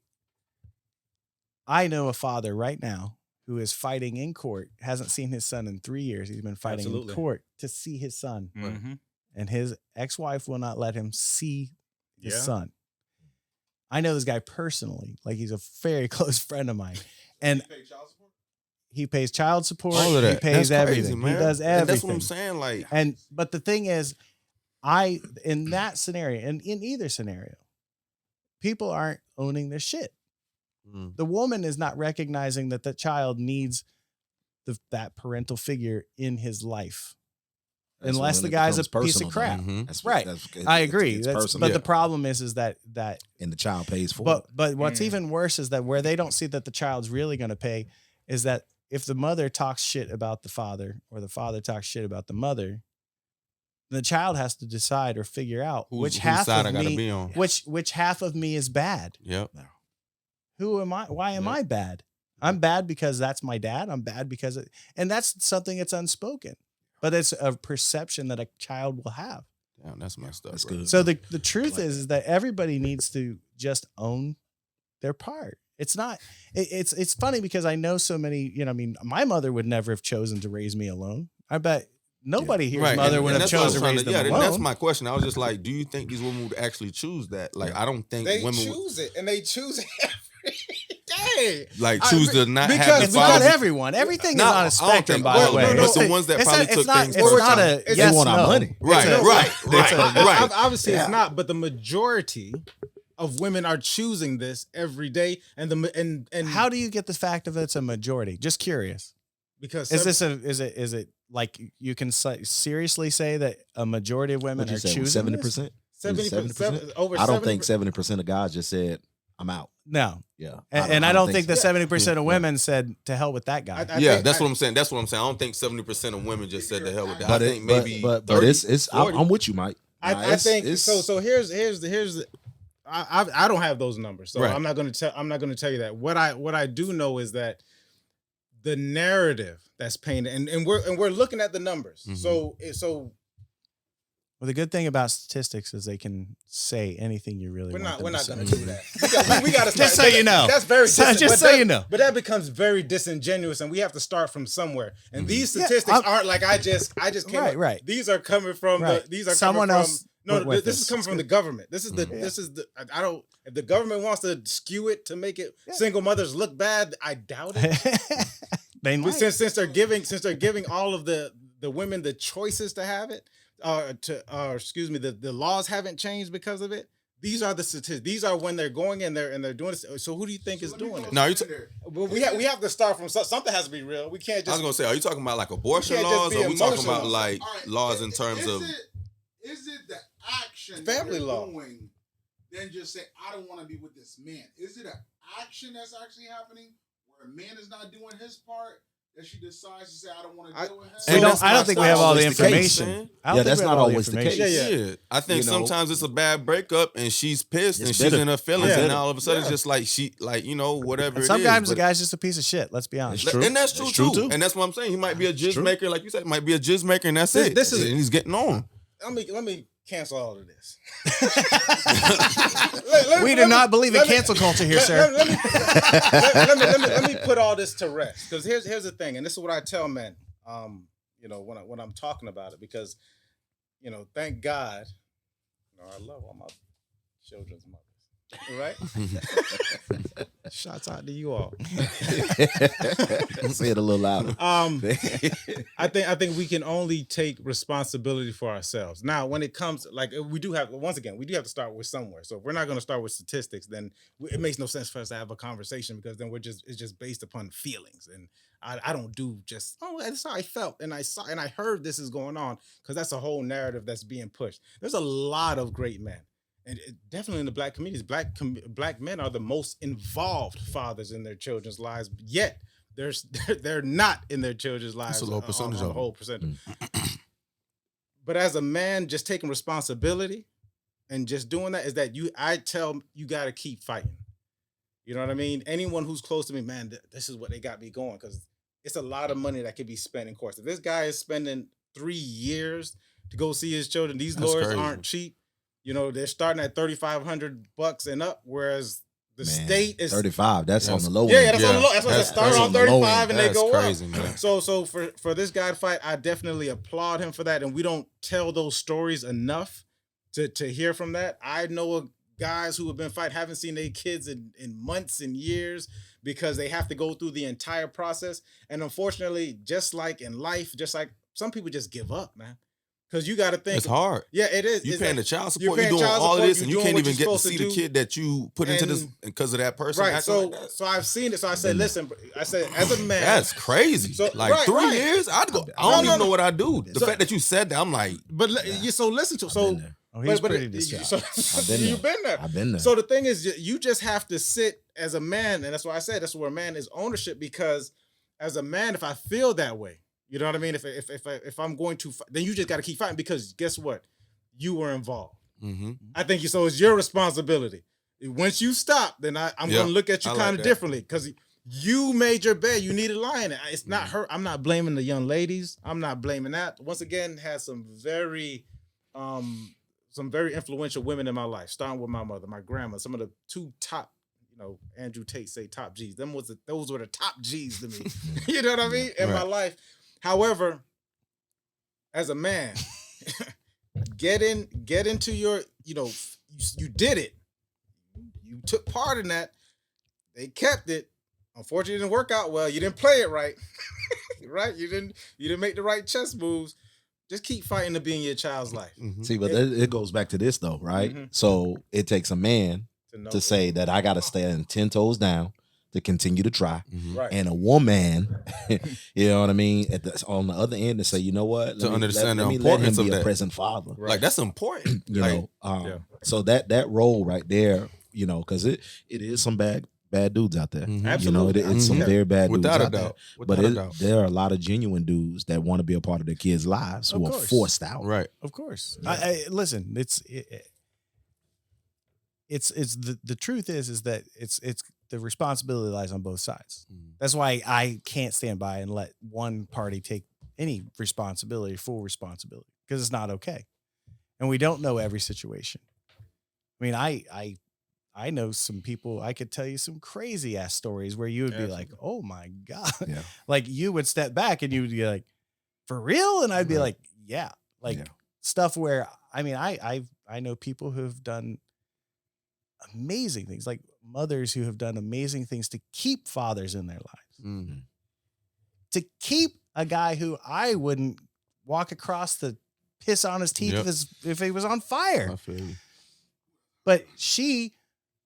I know a father right now who is fighting in court, hasn't seen his son in 3 years. He's been fighting in court to see his son. Mm-hmm. And his ex-wife will not let him see his Yeah. son. I know this guy personally. Like, he's a very close friend of mine. And he pays child support. All of that. He pays That's crazy, everything. man. He does And everything. that's what I'm saying. Like, But the thing is, in that scenario, and in either scenario, people aren't owning their shit. The woman is not recognizing that the child needs that parental figure in his life. That's Unless when the it guy's a becomes piece of personal, crap. though. Right. I agree. It's That's- personal. but the problem is that And the child pays for it. but what's even worse is that where they don't see that the child's really going to pay is that if the mother talks shit about the father or the father talks shit about the mother, the child has to decide or figure out which half side of I gotta me be on. which half of me is bad. Yep. Who am I? Why am I bad? I'm bad because that's my dad. I'm bad because and that's something that's unspoken, but it's a perception that a child will have. Damn, that's messed up. That's bro. good. So the truth is that everybody needs to just own their part. It's not. It's funny because I know so many. I mean, my mother would never have chosen to raise me alone. I bet nobody here's mother would have that's what I was chosen to trying raise them yeah, alone. that's my question. I was just like, do you think these women would actually choose that? Like, I don't think They women choose it, and they choose it every day. would choose to not have because the It's not father. everyone. Everything No, is on I a don't spectrum, think- by well, the way. no, but It's the a- ones that it's probably not- took it's not, things it's not a personal. yes, They want our no. money. Right, It's a- right. Obviously, it's not, but the majority of women are choosing this every day, and How do you get the fact of it's a majority? Just curious. because Is it like you can seriously say that a majority of women What'd you are say? choosing 70%? 70%, over I don't 70%. think 70% of guys just said, "I'm out." No, Yeah, and I don't think the so. 70% of Yeah. women said to hell with that guy. I Yeah, think- that's what I'm saying. That's what I'm saying. I don't think 70% of women just said the hell with that. But I think maybe but 30, it's 40. I'm with you, Mike. Nah, I think it's- so. Here's the. I don't have those numbers, so Right. I'm not going to tell you that. What I do know is that the narrative that's painted, and we're looking at the numbers. Mhm. So Well, the good thing about statistics is they can say anything you really we're want. not them going to to say. do that. We got to Just so you know. That's very Just so you know. But that becomes very disingenuous, and we have to start from somewhere. And these Yeah, statistics I'm- aren't like I just came Right, up. right. These are coming from Right. these are Someone coming else from. No, went with this is this. coming It's from the good. government. This is the I don't. If the government wants to skew it to make it single mothers look bad, I doubt it. They But might. since they're giving all of the women the choices to have it, the laws haven't changed because of it. These are the statistics. These are when they're going in there and they're doing this. So who do you think is doing it? No, you Well, we have to start from something has to be real. We can't I was just. gonna say, are you talking about like abortion can't just laws, be or are we talking about emotional. like All right, laws in terms of? Is it the action Family that law. they're doing, then just say, I don't want to be with this man? Is it an action that's actually happening where a man is not doing his part that she decides to say, I don't want to deal with him? I don't think we have all the information. Yeah, that's not always the case. Yeah. I think sometimes it's a bad breakup and she's pissed and she's in her feelings and all of a sudden it's just like whatever and it sometimes is. the guy's just a piece of shit. Let's be honest. And that's true too. And that's what I'm saying. He might be a jizz maker, like you said, might be a jizz maker, and that's it. And he's getting on. Let me cancel all of this. We do not believe in cancel culture here, sir. Let me put all this to rest, because here's the thing, and this is what I tell men. When I'm talking about it, because thank God, I love all my children's mothers. Right? Shouts out to you all. Say it a little louder. I think we can only take responsibility for ourselves. Now, when it comes, we do have to start with somewhere. So if we're not going to start with statistics, then it makes no sense for us to have a conversation, because then it's just based upon feelings. And I don't do just, that's how I felt. And I saw, and I heard this is going on, because that's a whole narrative that's being pushed. There's a lot of great men. And definitely in the black communities, black men are the most involved fathers in their children's lives. Yet they're not in their children's lives. That's a low percentage of a whole percentage. But as a man, just taking responsibility and just doing that I tell you got to keep fighting. You know what I mean? Anyone who's close to me, man, this is what they got me going, because it's a lot of money that could be spent in courts. If this guy is spending 3 years to go see his children, these lawyers aren't cheap. They're starting at $3,500 and up, whereas the state is 35. That's on the low end. Yeah, that's on the low. That's why they start on 35 and they go crazy, up. Man. So for this guy to fight, I definitely applaud him for that. And we don't tell those stories enough to hear from that. I know of guys who have been fighting, haven't seen their kids in months and years, because they have to go through the entire process. And unfortunately, just like in life, just like some people just give up, man. Because you got to think. It's hard. Yeah, it is. You're paying the child support. You're doing all of this, and you can't even get to see the kid that you put into this because of that person. Right. So I've seen it. So I said, listen, as a man. That's crazy. So, 3 years? I'd go. I don't even know what I do. The fact that you said that, I'm like. But so listen to. So. He's pretty distraught. You've been there. I've been there. So the thing is, you just have to sit as a man, and that's why I said that's where a man is ownership. Because as a man, if I feel that way, you know what I mean? If I'm going to, then you just got to keep fighting, because guess what? You were involved. Mm-hmm. I think so. It's your responsibility. Once you stop, then I'm going to look at you kind of differently, because you made your bed. You needed lying. It's not her. I'm not blaming the young ladies. I'm not blaming that. Once again, had some very influential women in my life, starting with my mother, my grandma, some of the two top. Andrew Tate say top G's. Those were the top G's to me. You know what I mean? In my life. However, as a man, get into your, you did it. You took part in that. They kept it. Unfortunately, it didn't work out well. You didn't play it right. Right? You didn't make the right chess moves. Just keep fighting to be in your child's life. Mm-hmm. See, but it goes back to this though, right? Mm-hmm. So it takes a man to say that I got to stand 10 toes down to continue to try. Mm-hmm. Right. And a woman, you know what I mean, on the other end to say, you know what, let me let him be a present father. Right. Like, that's important. So that role right there, because it is some bad dudes out there. Mm-hmm. Absolutely. It's some very bad dudes Without out a doubt. there. But there are a lot of genuine dudes that want to be a part of their kids' lives who are forced out. Right. Of course. Yeah. Listen, it's the truth is that it's the responsibility lies on both sides. That's why I can't stand by and let one party take any responsibility, full responsibility, because it's not okay. And we don't know every situation. I mean, I know some people, I could tell you some crazy ass stories where you would be like, oh my God. Yeah. Like you would step back and you would be like, for real? And I'd be like, yeah. Stuff where, I mean, I know people who have done amazing things, like mothers who have done amazing things to keep fathers in their lives. Mm-hmm. To keep a guy who I wouldn't walk across the piss on his teeth if he was on fire. I feel you. But she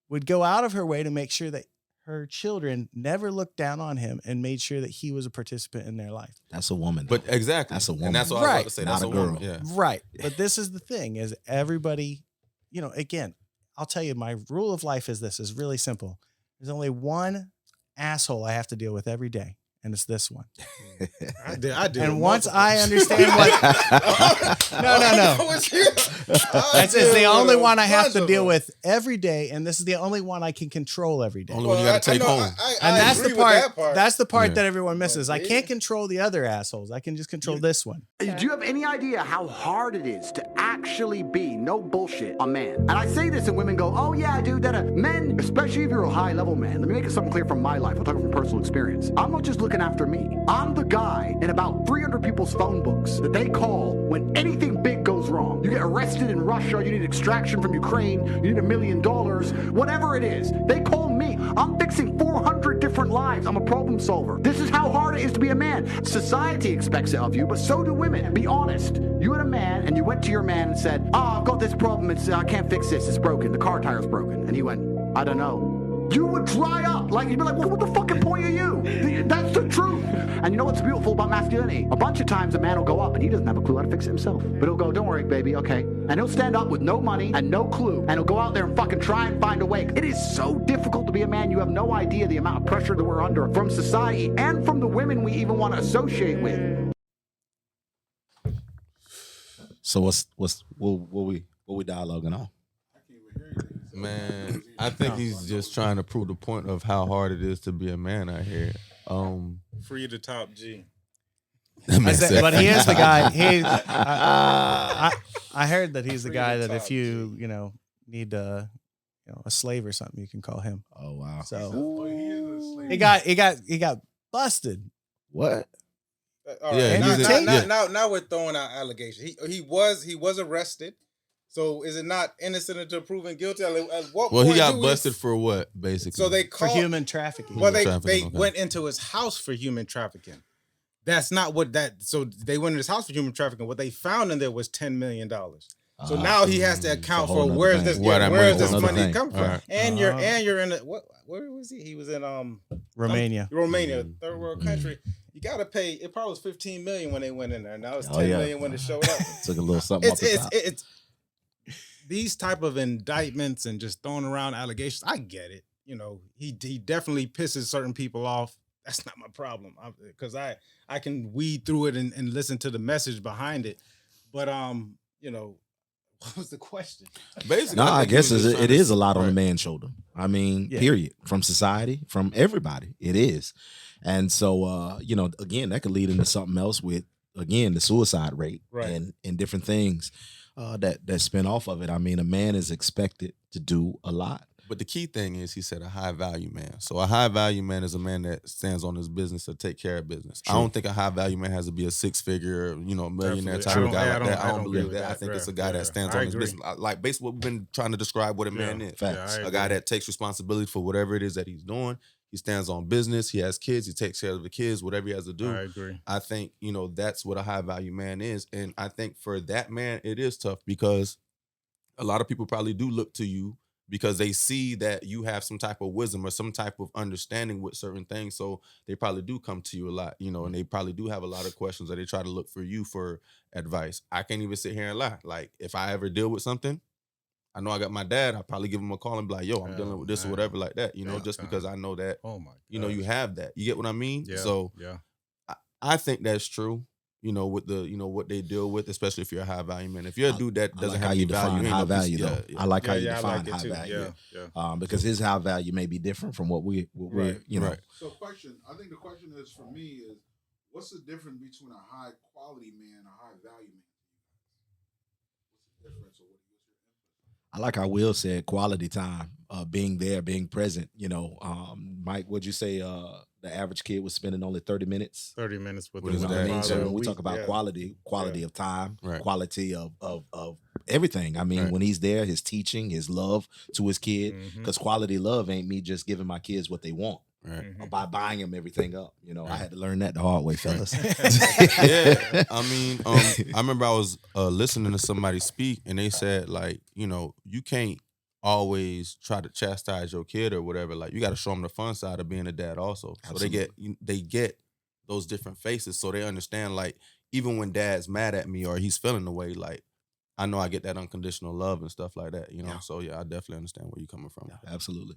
would go out of her way to make sure that her children never looked down on him and made sure that he was a participant in their life. That's a woman. But exactly. That's a woman. And that's what I was about to say. That's not a girl. woman. Yeah. Right. But this is the thing is everybody, again, I'll tell you, my rule of life is really simple. There's only one asshole I have to deal with every day. and it's this one. I did. And once I understand what, no, it's the only one I have to deal with every day, and this is the only one I can control every day. Only one you got to take home. And that's the part. That's the part Yeah. that everyone misses. I can't control the other assholes. I can just control this one. Do you have any idea how hard it is to actually be, no bullshit, a man? And I say this and women go, oh yeah, dude, men, especially if you're a high level man, let me make it something clear from my life. I'm talking from personal experience. I'm not just looking after me. I'm the guy in about 300 people's phone books that they call when anything big goes wrong. You get arrested in Russia, you need extraction from Ukraine, you need $1 million, whatever it is. They call me. I'm fixing 400 different lives. I'm a problem solver. This is how hard it is to be a man. Society expects it of you, but so do women. Be honest. You had a man and you went to your man and said, I've got this problem. I can't fix this. It's broken. The car tire's broken. And he went, I don't know. You would dry up. Like, you'd be like, well, what the fucking point are you? That's the truth. And you know what's beautiful about masculinity? A bunch of times a man will go up and he doesn't have a clue how to fix it himself. But he'll go, don't worry, baby, okay. And he'll stand up with no money and no clue. And he'll go out there and fucking try and find a way. It is so difficult to be a man. You have no idea the amount of pressure that we're under from society and from the women we even want to associate with. So what we dialoguing on? Man, I think he's just trying to prove the point of how hard it is to be a man out here. Free the top G. But he is the guy. I heard that he's the guy that if you need a slave or something, you can call him. Oh wow! So he got busted. What? All right. Now we're throwing out allegations. He was arrested. So is it not innocent until proven guilty? At what Well, point he got busted for what, basically? So they for human trafficking. Well, they went into his house for human trafficking. That's not what that. So they went in his house for human trafficking. What they found in there was $10 million. So now he has to account for where is this money come from? Right. And you're in where was he? He was in Romania. Third world country. You gotta pay. It probably was $15 million when they went in there. Now it's $10 million when it showed up. Took a little something off the top. It's these type of indictments and just throwing around allegations. I get it. He definitely pisses certain people off. That's not my problem because I can weed through it and listen to the message behind it. But what was the question? Basically, no, I guess it is a lot on the man's shoulder. I mean, period. From society, from everybody, it is. And so, again, that could lead into something else with, again, the suicide rate and different things that spin off of it. I mean, a man is expected to do a lot. But the key thing is, he said a high value man. So a high value man is a man that stands on his business to take care of business. True. I don't think a high value man has to be a 6-figure, millionaire type of guy like that. I don't believe that. I think it's a guy that stands on his business. Like basically what we've been trying to describe what a man is. A guy that takes responsibility for whatever it is that he's doing. He stands on business. He has kids. He takes care of the kids, whatever he has to do. I agree. I think, that's what a high value man is. And I think for that man, it is tough because a lot of people probably do look to you because they see that you have some type of wisdom or some type of understanding with certain things. So they probably do come to you a lot, and they probably do have a lot of questions or they try to look for you for advice. I can't even sit here and lie. Like if I ever deal with something, I know I got my dad, I'll probably give him a call and be like, yo, I'm dealing with this or whatever like that, just because I know that, you have that. You get what I mean? Yeah. So I think that's true. With the what they deal with, especially if you're a high value man. If you're a dude that doesn't have any value, high value though. I like how you define like high value. Yeah. Because his high value may be different from what we're. So I think the question is for me is, what's the difference between a high quality man and a high value man? What's the difference? I like how Will said quality time, being there, being present. Mike, what'd you say? The average kid was spending only 30 minutes. 30 minutes with his dad. So when we talk about quality of time, quality of everything. I mean, when he's there, his teaching, his love to his kid, because quality love ain't me just giving my kids what they want. Right. By buying them everything up. I had to learn that the hard way, fellas. Yeah. I mean, I remember I was listening to somebody speak and they said, like, you can't always try to chastise your kid or whatever. Like, you got to show them the fun side of being a dad also. Absolutely. So they get those different faces, so they understand, like, even when dad's mad at me or he's feeling the way, like, I know I get that unconditional love and stuff like that, you know. Yeah. So yeah, I definitely understand where you're coming from. Yeah, absolutely.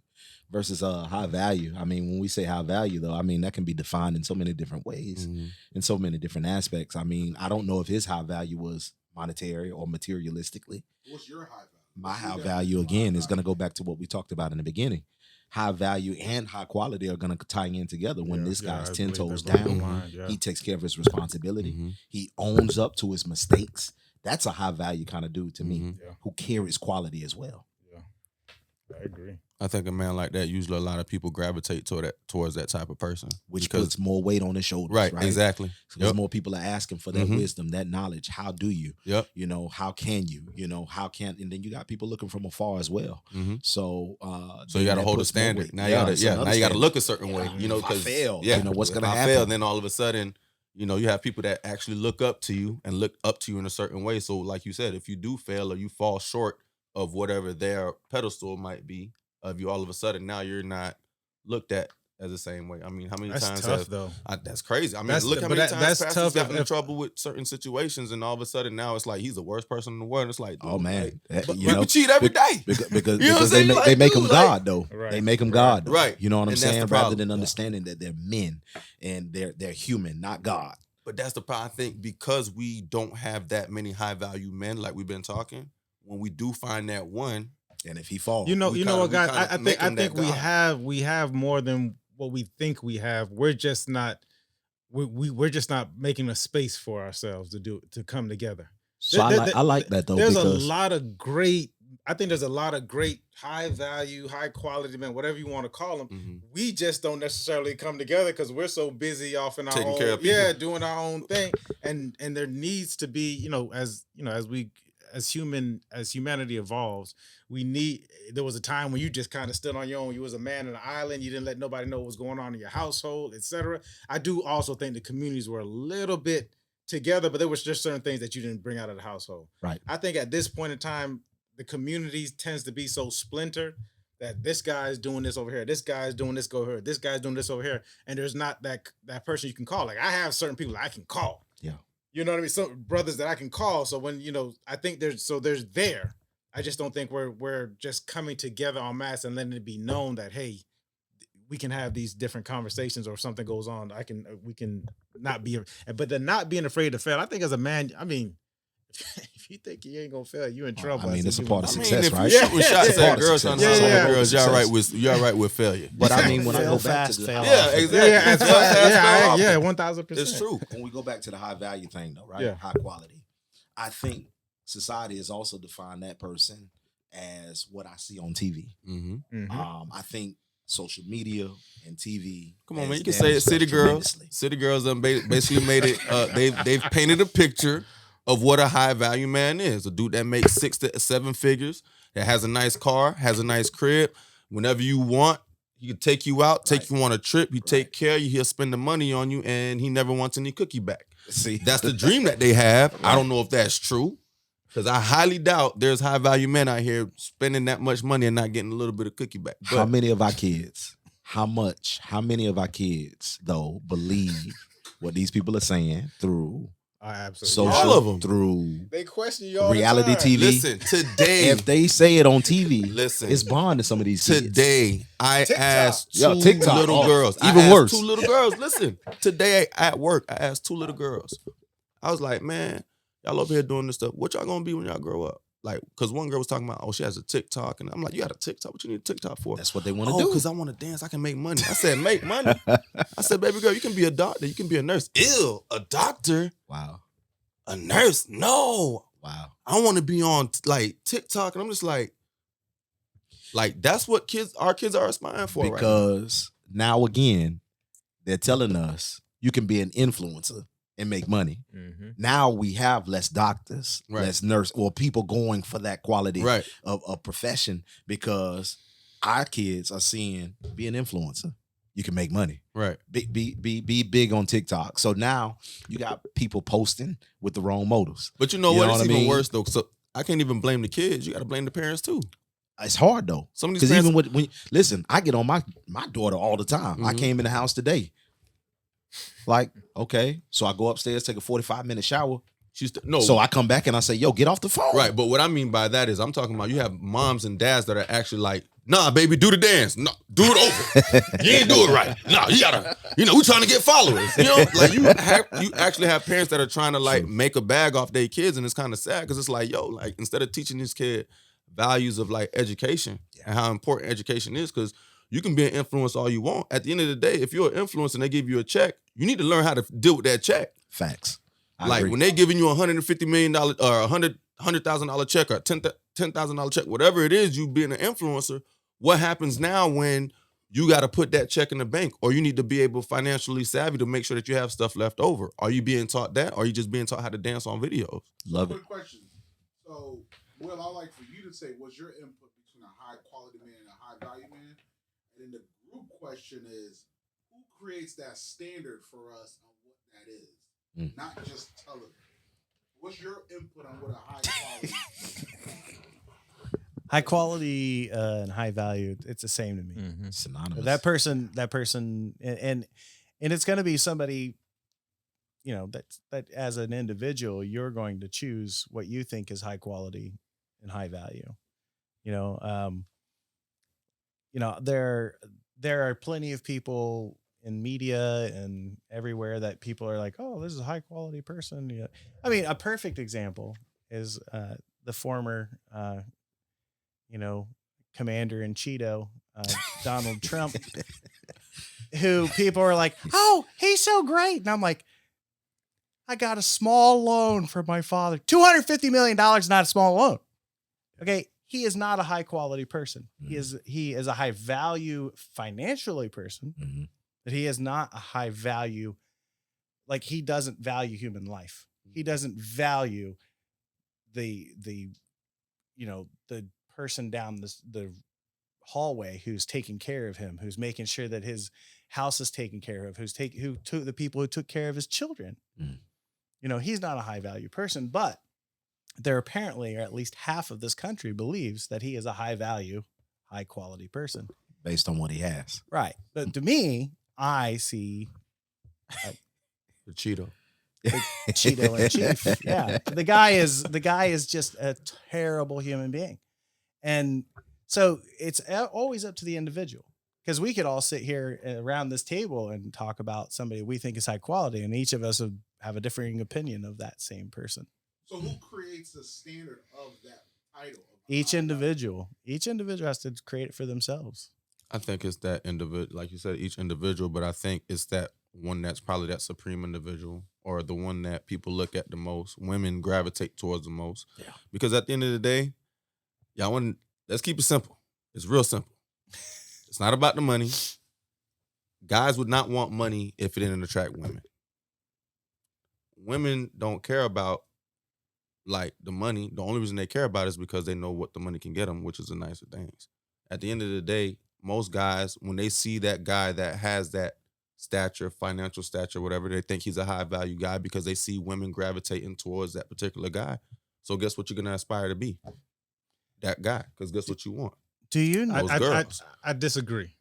Versus high value. I mean, when we say high value, though, I mean that can be defined in so many different ways, in so many different aspects. I mean, I don't know if his high value was monetary or materialistically. What's your high value? My high value again is going to go back to what we talked about in the beginning. High value and high quality are going to tie in together. When this guy's 10 toes down, he takes care of his responsibility. He owns up to his mistakes. That's a high value kind of dude to me, who carries quality as well. Yeah, I agree. I think a man like that, usually a lot of people gravitate towards that type of person. Which puts more weight on his shoulders. Right, exactly. Because more people are asking for that wisdom, that knowledge. How do you? Yep. You know, how can you? You know, how can, and then you got people looking from afar as well. So you got to hold a standard. Now you got to look a certain way. You know, because you know what's going to happen. Fail, then all of a sudden, you know, you have people that actually look up to you and look up to you in a certain way. So like you said, if you do fail or you fall short of whatever their pedestal might be, of you all of a sudden now you're not looked at as the same way. I mean, how many times tough, though. That's crazy. I mean, look how many times pastors got in trouble with certain situations, and all of a sudden now it's like he's the worst person in the world. And it's like, dude, oh man, we cheat every day because you know they make him God though. Right. They make him God, though. Right? You know what I'm And that's saying? the Rather problem. than understanding that they're men and they're human, not God. But that's the problem. I think because we don't have that many high value men like we've been talking. When we do find that one. And if he falls, you know what, guys? I think we God. have more than what we think we have. We're just not we're just not making a space for ourselves to come together. So I like that though. There's a lot of great. I think there's a lot of great high value, high quality men, whatever you want to call them. We just don't necessarily come together because we're so busy off in our Taking own, care of people. doing our own thing. And there needs to be, as humanity evolves, there was a time when you just kind of stood on your own. You was a man in an island. You didn't let nobody know what was going on in your household, etc. I do also think the communities were a little bit together, but there was just certain things that you didn't bring out of the household. Right. I think at this point in time, the communities tends to be so splintered that this guy's doing this over here, this guy's doing this over here, this guy's doing this over here, and there's not that person you can call. Like I have certain people I can call. Yeah. You know what I mean? Some brothers that I can call. So when, I think there's there. I just don't think we're just coming together en masse and letting it be known that, hey, we can have these different conversations, or if something goes on, we can not be, but the not being afraid to fail. I think as a man, I mean, if you think you ain't gonna fail, you in trouble. I mean, it's a part of success, if right? you shooting shots at girls, girls, you're all right with failure. But I mean, when I go back fast, to fail yeah, exactly. 1,000%. It's true. When we go back to the high value thing, though, right? Yeah. High quality. I think society has also defined that person as what I see on TV. I think social media and TV. Come on, man, you can say it. City Girls. City Girls basically made it. They've painted a picture of what a high value man is. A dude that makes 6 to 7 figures, that has a nice car, has a nice crib. Whenever you want, he can take you out, take you on a trip. He take care of you. He'll spend the money on you, and he never wants any cookie back. See, that's the dream that they have. I don't know if that's true, because I highly doubt there's high value men out here spending that much money and not getting a little bit of cookie back. But how many of our kids? How many of our kids though believe what these people are saying through? Absolutely. Social, all of them. Through they question you all reality the time. TV. Listen, today, if they say it on TV, listen, it's bond to some of these kids. Today, I asked two TikTok. little girls. Even worse. 2 little girls. Listen, today at work, I asked 2 little girls. I was like, man, y'all over here doing this stuff. What y'all gonna be when y'all grow up? Like, because one girl was talking about, she has a TikTok. And I'm like, you got a TikTok? What you need a TikTok for? That's what they want to do. Because I want to dance. I can make money. I said, make money. I said, baby girl, you can be a doctor. You can be a nurse. Ew, a doctor? Wow. A nurse? No. Wow. I want to be on, TikTok. And I'm just like, that's what our kids are aspiring for right now. Because now, again, they're telling us you can be an influencer and make money. Now we have less doctors, less nurse, or people going for that quality of profession, because our kids are seeing, be an influencer. You can make money. Right. Be big on TikTok. So now you got people posting with the wrong motives. But you know what? It's even worse though. So I can't even blame the kids. You got to blame the parents too. It's hard though. Some of these parents, even when listen, I get on my daughter all the time. I came in the house today. Like, okay, so I go upstairs, take a 45-minute shower. No. So I come back and I say, yo, get off the phone. Right, but what I mean by that is I'm talking about you have moms and dads that are actually like, nah, baby, do the dance. No, do it over. You ain't do it right. No, you gotta, we trying to get followers. Like you actually have parents that are trying to like make a bag off their kids, and it's kind of sad because it's like, yo, like instead of teaching this kid values of like education and how important education is, because you can be an influence all you want. At the end of the day, if you're an influencer and they give you a check, you need to learn how to deal with that check. Facts. Like when they giving you $150 million or $100,000 check or $10,000 check, whatever it is, you being an influencer, what happens now when you got to put that check in the bank, or you need to be able financially savvy to make sure that you have stuff left over? Are you being taught that, or are you just being taught how to dance on videos? Love it. Quick question. So, Will, I'd like for you to say, what's your input between a high quality man and a high value man? And then the group question is, who creates that standard for us on what that is? Not just television. What's your input on what a high quality high quality and high value, it's the same to me. Synonymous. That person and it's going to be somebody, that as an individual, you're going to choose what you think is high quality and high value. There are plenty of people in media and everywhere that people are like, oh, this is a high quality person. Yeah. I mean, a perfect example is the former, commander in Cheeto, Donald Trump, who people are like, oh, he's so great. And I'm like, I got a small loan from my father. $250 million is not a small loan. Okay. He is not a high quality person. He is a high value financially person, but he is not a high value. Like, he doesn't value human life. He doesn't value the person down the hallway who's taking care of him, who's making sure that his house is taken care of, the people who took care of his children. He's not a high value person, but there apparently, or at least half of this country believes that he is a high value, high quality person based on what he has. Right. But to me, I see the Cheeto. Cheeto in chief. Yeah. The guy is just a terrible human being. And so it's always up to the individual, because we could all sit here around this table and talk about somebody we think is high quality, and each of us would have a differing opinion of that same person. So who creates the standard of that title? Each individual has to create it for themselves. I think it's that individual, like you said, each individual, but I think it's that one that's probably that supreme individual, or the one that people look at the most, women gravitate towards the most. Yeah. Because at the end of the day, let's keep it simple. It's real simple. It's not about the money. Guys would not want money if it didn't attract women. Women don't care about like the money. The only reason they care about it is because they know what the money can get them, which is the nicer things. At the end of the day, most guys, when they see that guy that has that stature, financial stature, whatever, they think he's a high value guy because they see women gravitating towards that particular guy. So guess what you're going to aspire to be? That guy, because guess what you want? Do you know? I disagree.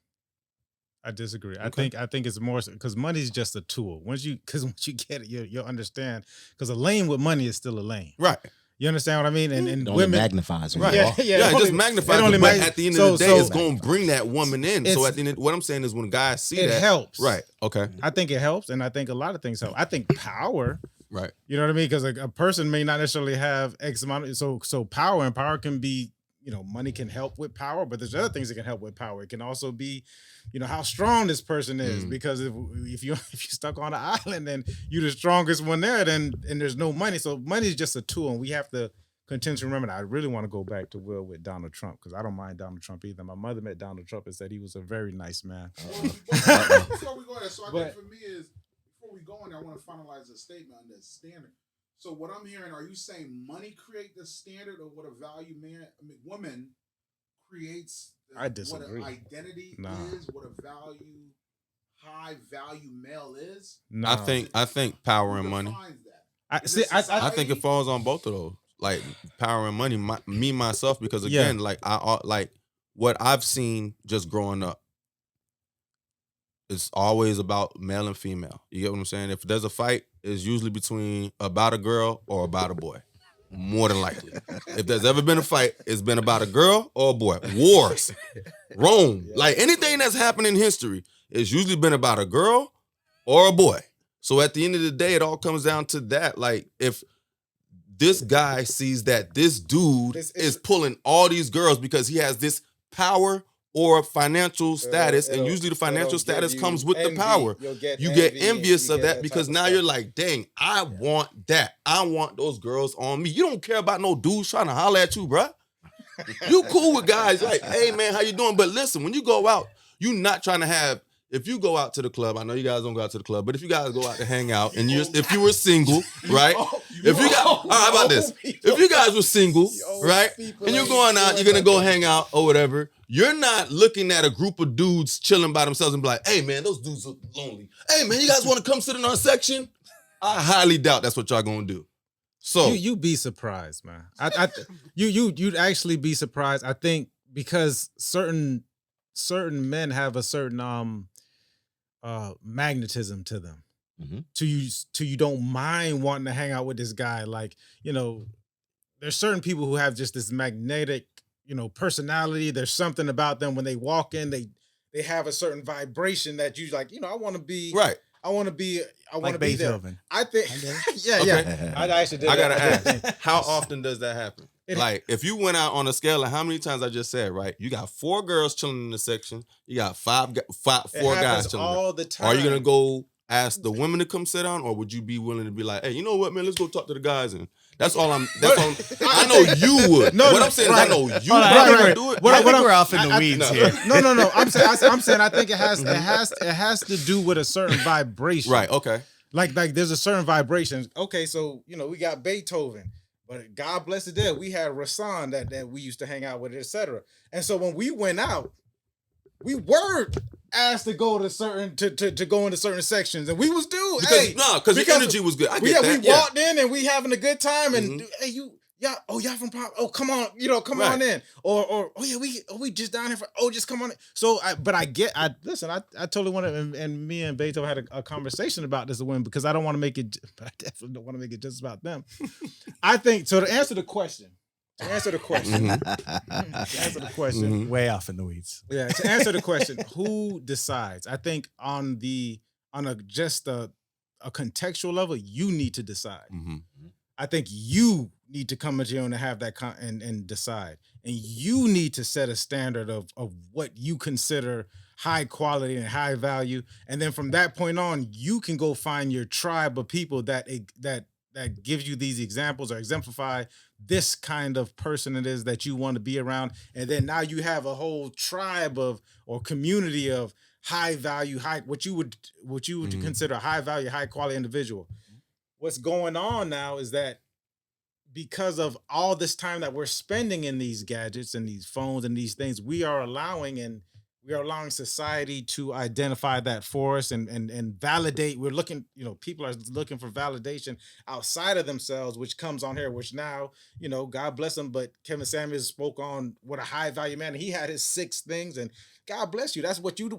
Okay. I think it's more because money is just a tool. Once you get it, you'll understand. Because a lane with money is still a lane, right? You understand what I mean? And it women magnifies, right? Yeah, it just magnifies. But at the end of the day, it's going to bring that woman in. So at the end, what I'm saying is, when guys see that, it helps, right? Okay, I think it helps, and I think a lot of things help. I think power, right? You know what I mean? Because a person may not necessarily have X amount. So power can be. Money can help with power, but there's other things that can help with power. It can also be, how strong this person is. Because if you're stuck on an island and you're the strongest one there, and there's no money. So money is just a tool, and we have to continue to remember that. I really want to go back to Will with Donald Trump, because I don't mind Donald Trump either. My mother met Donald Trump and said he was a very nice man. Before we go there, so I think for me is, before we go on there, I want to finalize a statement on this standard. So what I'm hearing, are you saying money create the standard of what a woman creates? I disagree. What an identity is, what a high value male is. No. I think power and money. I think it falls on both of those, like power and money. Myself, because again, like what I've seen just growing up. it's always about male and female. You get what I'm saying? If there's a fight, it's usually between about a girl or about a boy. More than likely. If there's ever been a fight, it's been about a girl or a boy. Wars, Rome, like anything that's happened in history, it's usually been about a girl or a boy. So at the end of the day, it all comes down to that. Like, if this guy sees that this dude is pulling all these girls because he has this power or financial status, and usually the financial status comes with the power. You get envious of that because now you're like, dang, I want that. I want those girls on me. You don't care about no dudes trying to holler at you, bruh. You cool with guys like, hey, man, how you doing? But listen, when you go out, you not trying to have, if you go out to the club, I know you guys don't go out to the club, but if you guys go out to hang out and if you were single, right? How about this? If you guys were single, right? And you're going out, you're going to go hang out or whatever. You're not looking at a group of dudes chilling by themselves and be like, hey, man, those dudes look lonely. Hey, man, you guys want to come sit in our section? I highly doubt that's what y'all going to do. So you be surprised, man. You'd actually be surprised. I think because certain men have a certain magnetism to them. Mm-hmm. To you don't mind wanting to hang out with this guy. Like, you know, there's certain people who have just this magnetic, you know, personality. There's something about them when they walk in, they have a certain vibration that you like, you know, I want to be right. I want to be Beethoven. there. I think, yeah. I actually did. I gotta ask, how often does that happen? Like, if you went out on a scale of how many times I just said, right? You got 4 girls chilling in the section. You got 4 guys chilling all the time. Are you gonna go ask the women to come sit down, or would you be willing to be like, hey, you know what, man? Let's go talk to the guys. And that's all I'm. I know you would. What I'm saying is, I know you would do it. I think we're off in the weeds here. No. I'm saying I think it has to do with a certain vibration. Right. Okay. Like there's a certain vibration. Okay, so you know we got Beethoven, but God bless the dead, we had Rasan that we used to hang out with, etc. And so when we went out, we were asked to go to certain to go into certain sections, and we was due because the energy was good. We walked in and we having a good time, and hey, y'all from Pop, come on, come on in, or we just down here for just come on in. So I totally want to, and me and Beto had a conversation about this when, because I don't want to make it, but I definitely don't want to make it just about them. I think so. To answer the question. Mm-hmm. Way off in the weeds. Yeah. To answer the question, who decides? I think on a contextual level, you need to decide. Mm-hmm. I think you need to come into your own and have that and decide, and you need to set a standard of what you consider high quality and high value, and then from that point on, you can go find your tribe of people that gives you these examples or exemplify this kind of person it is that you want to be around. And then now you have a whole tribe or community of high value, what you would consider a high value, high quality individual. What's going on now is that because of all this time that we're spending in these gadgets and these phones and these things, we are allowing society to identify that for us and validate. We're looking, people are looking for validation outside of themselves, which comes on here, which now, God bless him, but Kevin Samuels spoke on what a high value man, and he had his 6 things, and God bless you. That's what you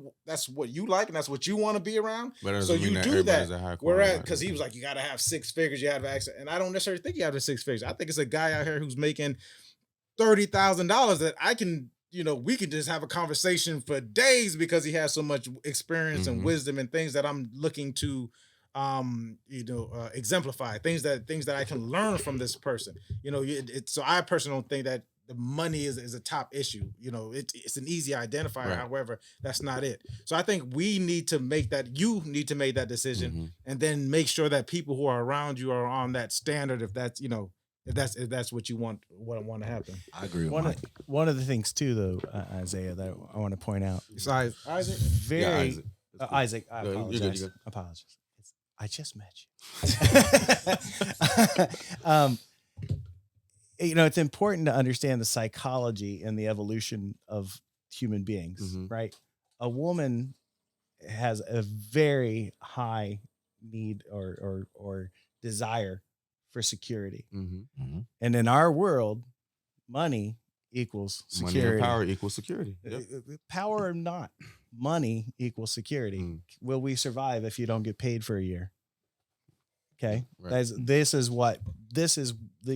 like, and that's what you want to be around. So you do that. Whereas, because he was like, you got to have 6 figures, you have access. And I don't necessarily think you have the 6 figures. I think it's a guy out here who's making $30,000 that I can, we could just have a conversation for days because he has so much experience and wisdom and things that I'm looking to, exemplify, things that I can learn from this person. So I personally don't think that the money is a top issue. It's an easy identifier. Right. However, that's not it. So I think we need to make that. You need to make that decision, and then make sure that people who are around you are on that standard. If that's if that's what you want, what to happen. I agree with Mike. One of the things too, though, Isaiah, that I want to point out. Besides Isaac, Isaac, I apologize. You're good. Apologies. I just met you. It's important to understand the psychology and the evolution of human beings, right? A woman has a very high need or desire for security. And in our world, money equals security. Money and power equals security. Yep. Power or not. money equals security. Will we survive if you don't get paid for a year? Okay. Right.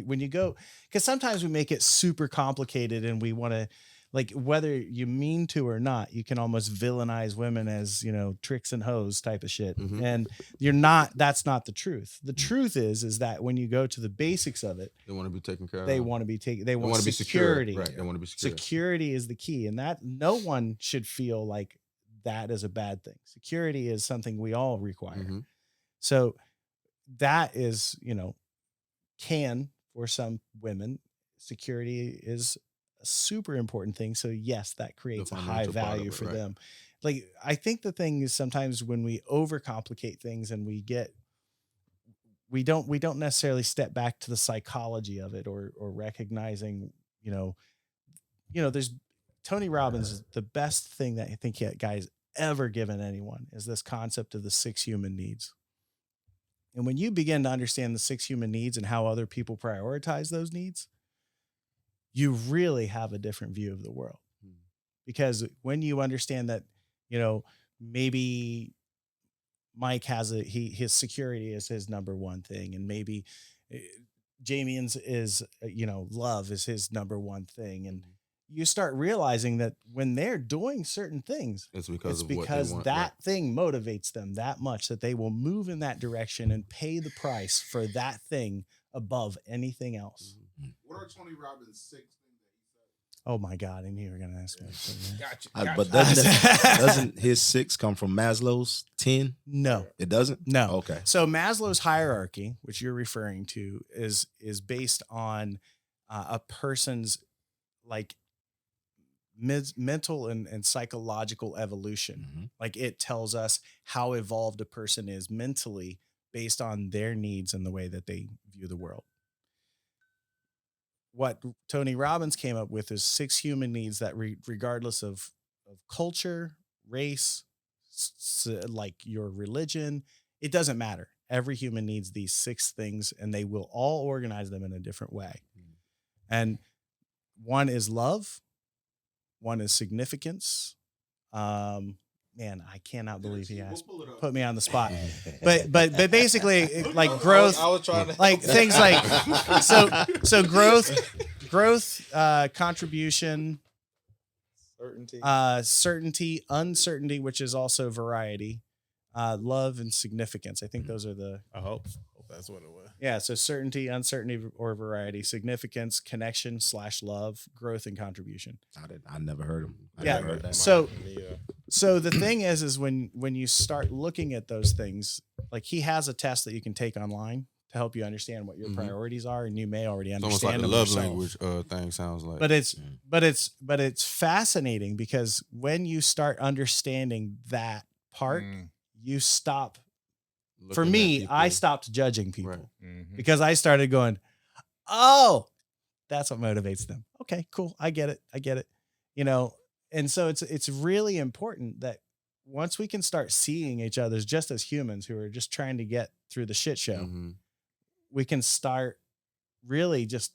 When you go, because sometimes we make it super complicated and we want to, like, whether you mean to or not, you can almost villainize women as, tricks and hoes type of shit. And that's not the truth. The truth is that when you go to the basics of it, they want to be taken care of. They want to be security. Secure. Right. They want to be secure. Security is the key. And that no one should feel like that is a bad thing. Security is something we all require. So that is, for some women, security is a super important thing. So yes, that creates a high value for them. Like, I think the thing is sometimes when we overcomplicate things and we don't necessarily step back to the psychology of it or recognizing, there's Tony Robbins, the best thing that I think guy's ever given anyone is this concept of the 6 human needs. And when you begin to understand the 6 human needs and how other people prioritize those needs, you really have a different view of the world. Because when you understand that, maybe Mike has his security is his number one thing. And maybe Jamian's is, love is his number one thing. And you start realizing that when they're doing certain things, it's because that thing motivates them that much that they will move in that direction and pay the price for that thing above anything else. What are Tony Robbins' 6 things that he said? Oh my God, I knew you were going to ask me. Gotcha. But doesn't his 6 come from Maslow's 10? No. It doesn't? No. Okay. So Maslow's hierarchy, which you're referring to, is based on a person's like mental and psychological evolution. Like, it tells us how evolved a person is mentally based on their needs and the way that they view the world. What Tony Robbins came up with is 6 human needs that regardless of culture, race, like your religion, it doesn't matter. Every human needs these 6 things and they will all organize them in a different way. And one is love. One is significance. Man, I cannot believe he put me on the spot. But basically, like growth, I was trying to like things like so growth, contribution, certainty, uncertainty, which is also variety, love, and significance. I think those are the. I hope that's what it was. Yeah, so certainty, uncertainty, or variety, significance, connection / love, growth, and contribution. I never heard him. Never heard that. So the thing is when you start looking at those things, like, he has a test that you can take online to help you understand what your priorities are, and you may already understand them. Almost Like them the love yourself. language thing sounds like. But it's fascinating because when you start understanding that part, you stop. For me, I stopped judging people because I started going, oh, that's what motivates them. Okay, cool. I get it. And so it's really important that once we can start seeing each other just as humans who are just trying to get through the shit show, we can start really just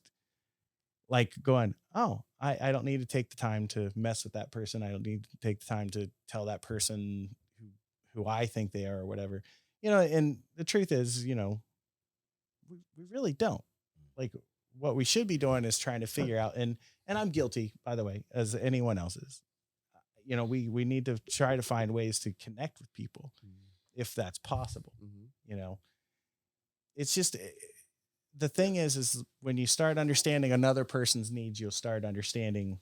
like going, oh, I don't need to take the time to mess with that person. I don't need to take the time to tell that person who I think they are or whatever. And the truth is, we really don't. Like, what we should be doing is trying to figure out, and I'm guilty, by the way, as anyone else is. We need to try to find ways to connect with people if that's possible. It's just, the thing is when you start understanding another person's needs, you'll start understanding,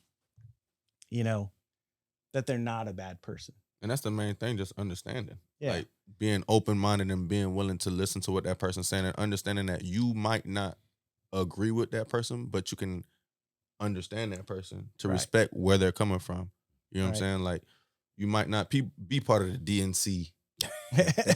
that they're not a bad person. And that's the main thing, just understanding. Yeah. Like, being open-minded and being willing to listen to what that person's saying and understanding that you might not agree with that person, but you can understand that person to respect where they're coming from. You know what I'm saying? Like, you might not be part of the DNC.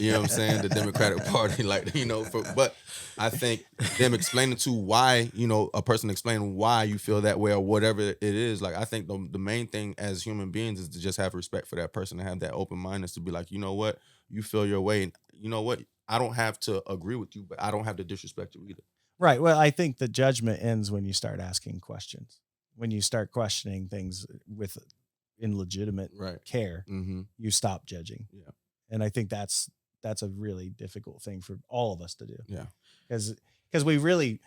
You know what I'm saying? The Democratic Party, but I think them explaining to why, a person explaining why you feel that way or whatever it is. Like, I think the main thing as human beings is to just have respect for that person and have that open mindedness to be like, you know what, you feel your way, and you know what, I don't have to agree with you, but I don't have to disrespect you either. Right. Well, I think the judgment ends when you start asking questions, when you start questioning things in legitimate care, you stop judging. Yeah. And I think that's a really difficult thing for all of us to do. Yeah. Because we really,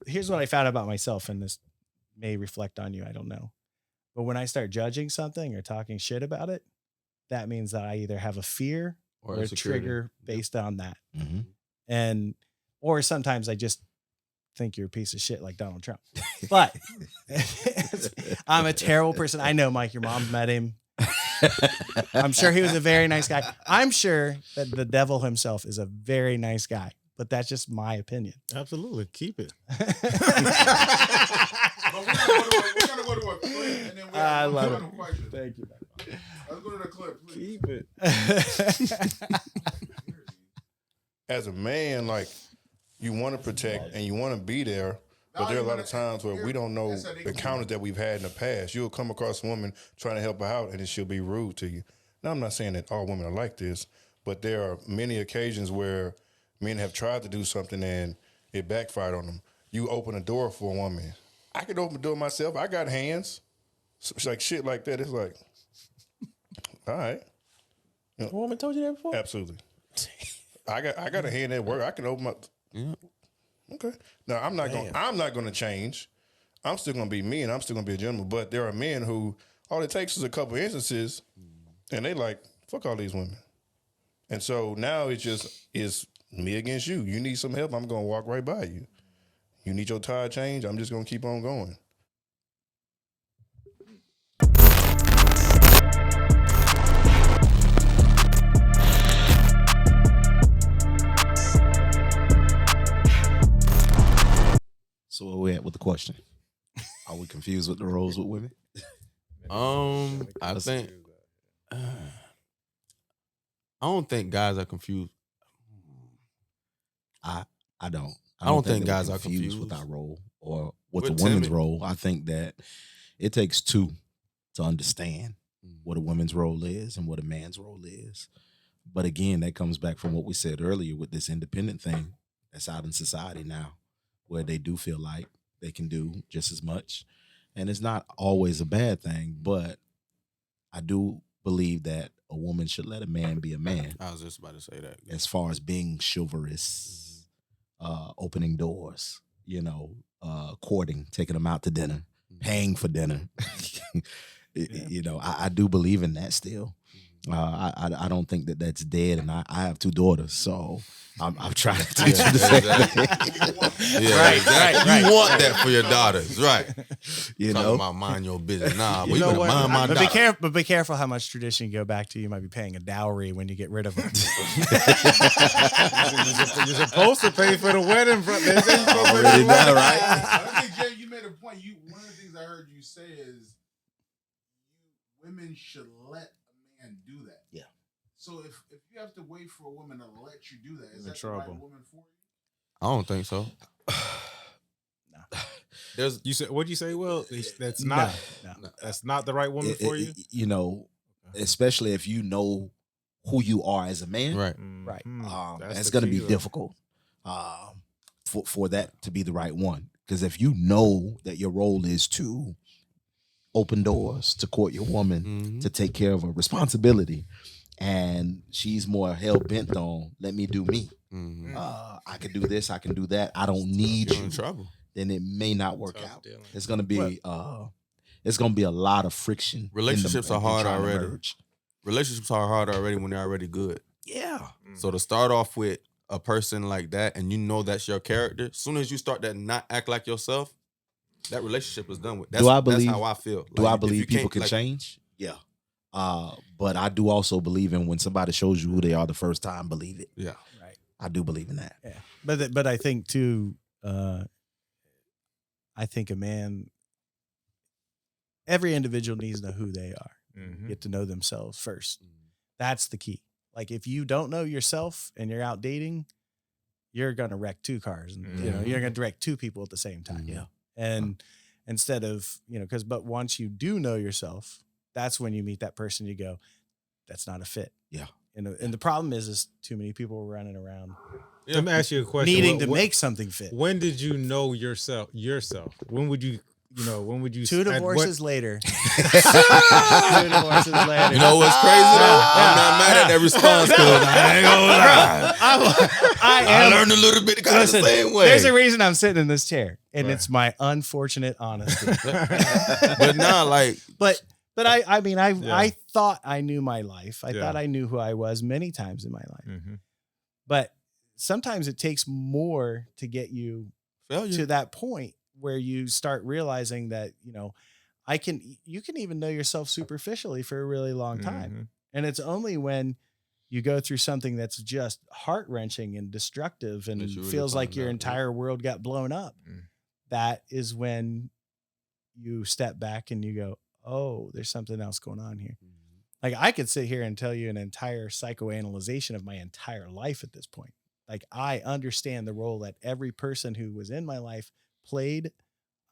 here's what I found about myself, and this may reflect on you, I don't know. But when I start judging something or talking shit about it, that means that I either have a fear or a trigger based on that. Mm-hmm. Or sometimes I just think you're a piece of shit like Donald Trump. But I'm a terrible person. I know, Mike, your mom met him. I'm sure he was a very nice guy. I'm sure that the devil himself is a very nice guy, but that's just my opinion. Absolutely. Keep it. But we're gonna go to a clip, and then I we're love going to it. a question. Thank you. Let's go to the clip, please. Keep it. As a man, like, you want to protect and you want to be there, but there are a lot of times where we don't know the encounters that we've had in the past. You'll come across a woman trying to help her out, and then she'll be rude to you. Now, I'm not saying that all women are like this, but there are many occasions where men have tried to do something and it backfired on them. You open a door for a woman. I could open the door myself. I got hands. So it's like shit like that. It's like, all right. You know, A woman told you that before? absolutely. I got a hand at work. I can open my. Yeah. Okay. Now I'm not gonna change. I'm still gonna be me, and I'm still gonna be a gentleman. But there are men who all it takes is a couple instances, and they like fuck all these women. And so now it's me against you. You need some help, I'm gonna walk right by you. You need your tire change, I'm just gonna keep on going. So where we at with the question? Are we confused with the roles with women? I think I don't think guys are confused. I don't. I don't think that we're guys are confused with our role or with We're the women's timid. role. I think that it takes two to understand what a woman's role is and what a man's role is. But again, that comes back from what we said earlier with this independent thing that's out in society now, where they do feel like they can do just as much. And it's not always a bad thing, but I do believe that a woman should let a man be a man. I was just about to say that. As far as being chivalrous, opening doors, courting, taking them out to dinner, paying for dinner. I do believe in that still. I don't think that that's dead, and I have two daughters, so I'm trying to teach them the same thing. Yeah, exactly. You want that for your daughters, right? You Talking know, about mind your business. Nah, You we know better what? mind my But daughter. be careful how much tradition you go back to. You might be paying a dowry when you get rid of them. You're supposed to pay for the wedding. They say you're supposed to pay for Already the done, wedding. right? I think, Jay, you made a point. One of the things I heard you say is women should let a man do that. Yeah. So if you have to wait for a woman to let you do that, is In that the right trouble. woman for you? I don't think so. There's you said what'd you say? Well, that's No, not no. that's not the right woman for you. Especially if you know who you are as a man, Right. Right. That's it's the going to key, be though. difficult for that to be the right one. Because if you know that your role is to open doors, to court your woman, to take care of her responsibility, and she's more hell-bent on, let me do me. I can do this, I can do that. I don't need You're you. in trouble. Then it may not work Tough out. dealing. It's gonna be a lot of friction. Relationships are hard trying to already. merge. Relationships are hard already when they're already good. Yeah. So to start off with a person like that, and you know that's your character, as soon as you start to not act like yourself, that relationship is done with. That's how I feel. Do Like, I if believe you people can't, can like, change? Yeah. But I do also believe in when somebody shows you who they are the first time, believe it. Yeah. Right. I do believe in that. Yeah. But I think too, I think a man, every individual needs to know who they are. Get to know themselves first. That's the key. Like if you don't know yourself and you're out dating, you're gonna wreck two cars, and you're gonna wreck two people at the same time. Yeah. And instead of but once you do know yourself, that's when you meet that person. You go, that's not a fit. Yeah. And the problem is too many people running around Let me ask you a question. needing to make something fit. When did you know yourself? When would you when would you? Two divorces later. 2 divorces later. You know what's crazy though? I'm not mad at that response because I ain't gonna lie. I learned a little bit kind of the same way. There's a reason I'm sitting in this chair, and it's my unfortunate honesty. But now, like, but I mean, I thought I knew my life. I thought I knew who I was many times in my life. Mm-hmm. But sometimes it takes more to get you to that point where you start realizing that, you can even know yourself superficially for a really long time. Mm-hmm. And it's only when you go through something that's just heart-wrenching and destructive and feels like your entire world got blown up. That is when you step back and you go, oh, there's something else going on here. Like I could sit here and tell you an entire psychoanalyzation of my entire life at this point. Like I understand the role that every person who was in my life played.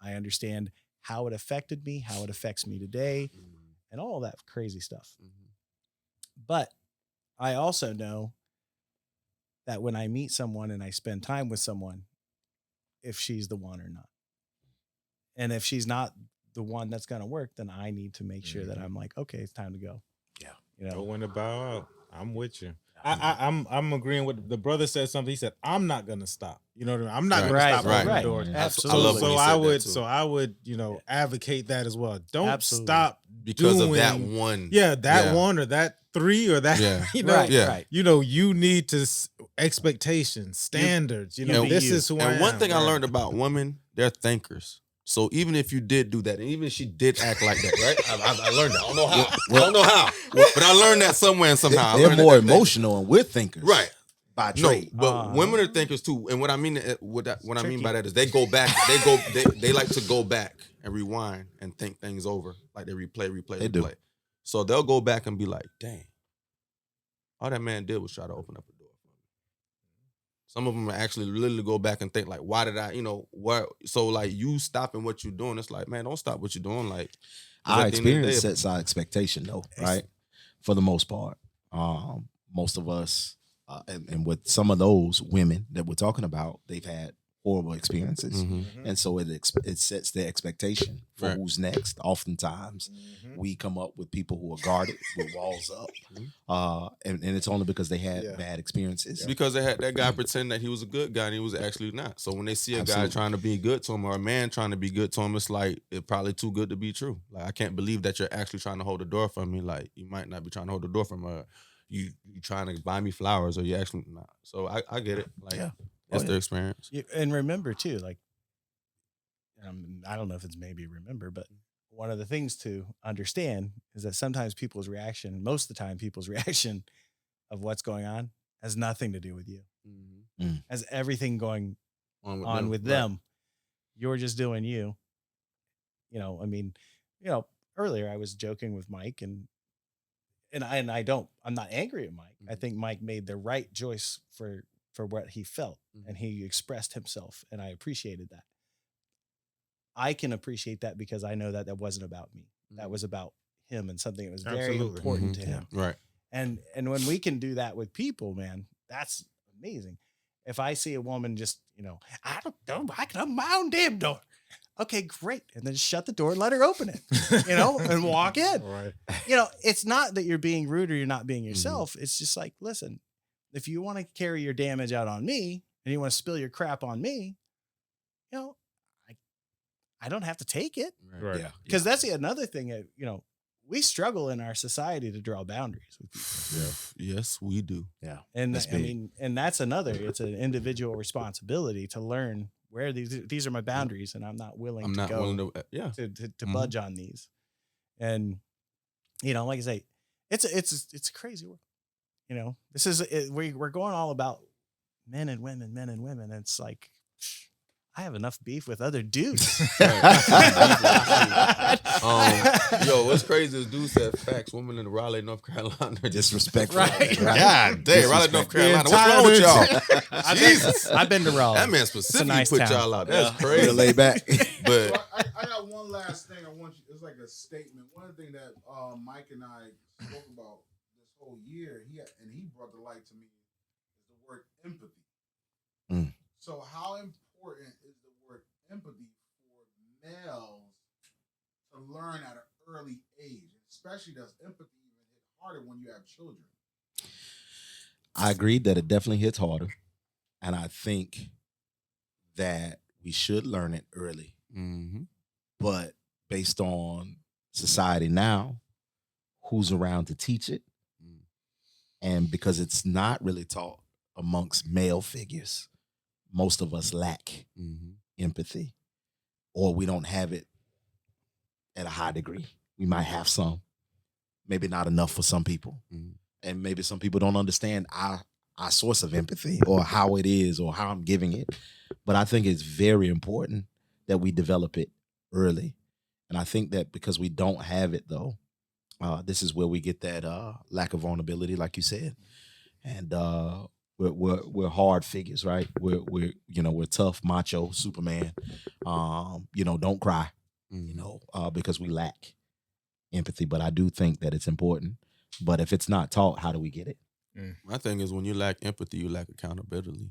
I understand how it affected me, how it affects me today, and all that crazy stuff. But I also know that when I meet someone and I spend time with someone, if she's the one or not. And if she's not the one that's going to work, then I need to make sure that I'm like, okay, it's time to go. Yeah. Know when to bow out. I'm with you. I'm agreeing with the brother said something. He said, I'm not going to stop. You know what I mean? I'm not going to stop opening doors. Absolutely. I would, advocate that as well. Don't stop because of that one. Yeah. That one or that 3 or that, Right. You need to expectations, standards, this is who I am. And one thing I learned about women, they're thinkers. So even if you did do that, and even if she did act like that, right? I learned that. I don't know how. But I learned that somewhere and somehow. They're more emotional and we're thinkers. Right. By trade. But women are thinkers too. And what I mean I mean by that is they go back, they like to go back and rewind and think things over. Like they replay. They do. So they'll go back and be like, dang, all that man did was try to open up a door. Some of them actually literally go back and think like, why did I, so like you stopping what you're doing. It's like, man, don't stop what you're doing. Like our experience sets our expectation though, right? For the most part. Most of us, and with some of those women that we're talking about, they've had horrible experiences. And so it sets their expectation for who's next. Oftentimes we come up with people who are guarded with walls up. And it's only because they had bad experiences. Because they had that guy pretend that he was a good guy and he was actually not. So when they see a guy trying to be good to him or a man trying to be good to him, it's like it's probably too good to be true. Like I can't believe that you're actually trying to hold the door for me. Like you might not be trying to hold the door for me. You trying to buy me flowers or you actually not. So I get it. Like that's their experience. And remember too, like I don't know if it's maybe remember, but one of the things to understand is that sometimes people's reaction, most of the time people's reaction of what's going on has nothing to do with you. Has everything going on with them. You're just doing you. Earlier I was joking with Mike and I'm not angry at Mike. I think Mike made the right choice for what he felt and he expressed himself. And I appreciated that. I can appreciate that because I know that wasn't about me. That was about him and something that was very important to him. Right. And when we can do that with people, man, that's amazing. If I see a woman just, I can open my own damn door. Okay, great. And then shut the door and let her open it, and walk in. Right. It's not that you're being rude or you're not being yourself. It's just like, listen, if you want to carry your damage out on me and you want to spill your crap on me, I don't have to take it. Right. Yeah. Because that's another thing, we struggle in our society to draw boundaries with people. Yes, we do. Yeah. And that's it's an individual responsibility to learn where these are my boundaries and I'm not willing to budge on these. And, like I say, it's a crazy world. This is we're going all about men and women. And it's like, I have enough beef with other dudes. What's crazy is dude said facts. Women in Raleigh, North Carolina are disrespectful. Right. God damn, Raleigh, North Carolina. What's wrong with y'all? Jesus. I've been to Raleigh. That man specifically nice put town. y'all out. That's crazy. Real laid back. But I got one last thing I want you. It's like a statement. One thing that Mike and I spoke about this whole year, he brought the light to me, is the word empathy. So how important is the word empathy for males to learn at an early age? Especially does empathy even hit harder when you have children? I agree that it definitely hits harder. And I think that we should learn it early. Mm-hmm. But based on society now, who's around to teach it? And because it's not really taught amongst male figures, most of us lack empathy, or we don't have it at a high degree. We might have some, maybe not enough for some people. And maybe some people don't understand our source of empathy or how it is or how I'm giving it. But I think it's very important that we develop it early. And I think that because we don't have it, though, this is where we get that lack of vulnerability, like you said. And we're hard figures, right? We're tough, macho, Superman. Don't cry, because we lack empathy. But I do think that it's important. But if it's not taught, how do we get it? My thing is, when you lack empathy, you lack accountability.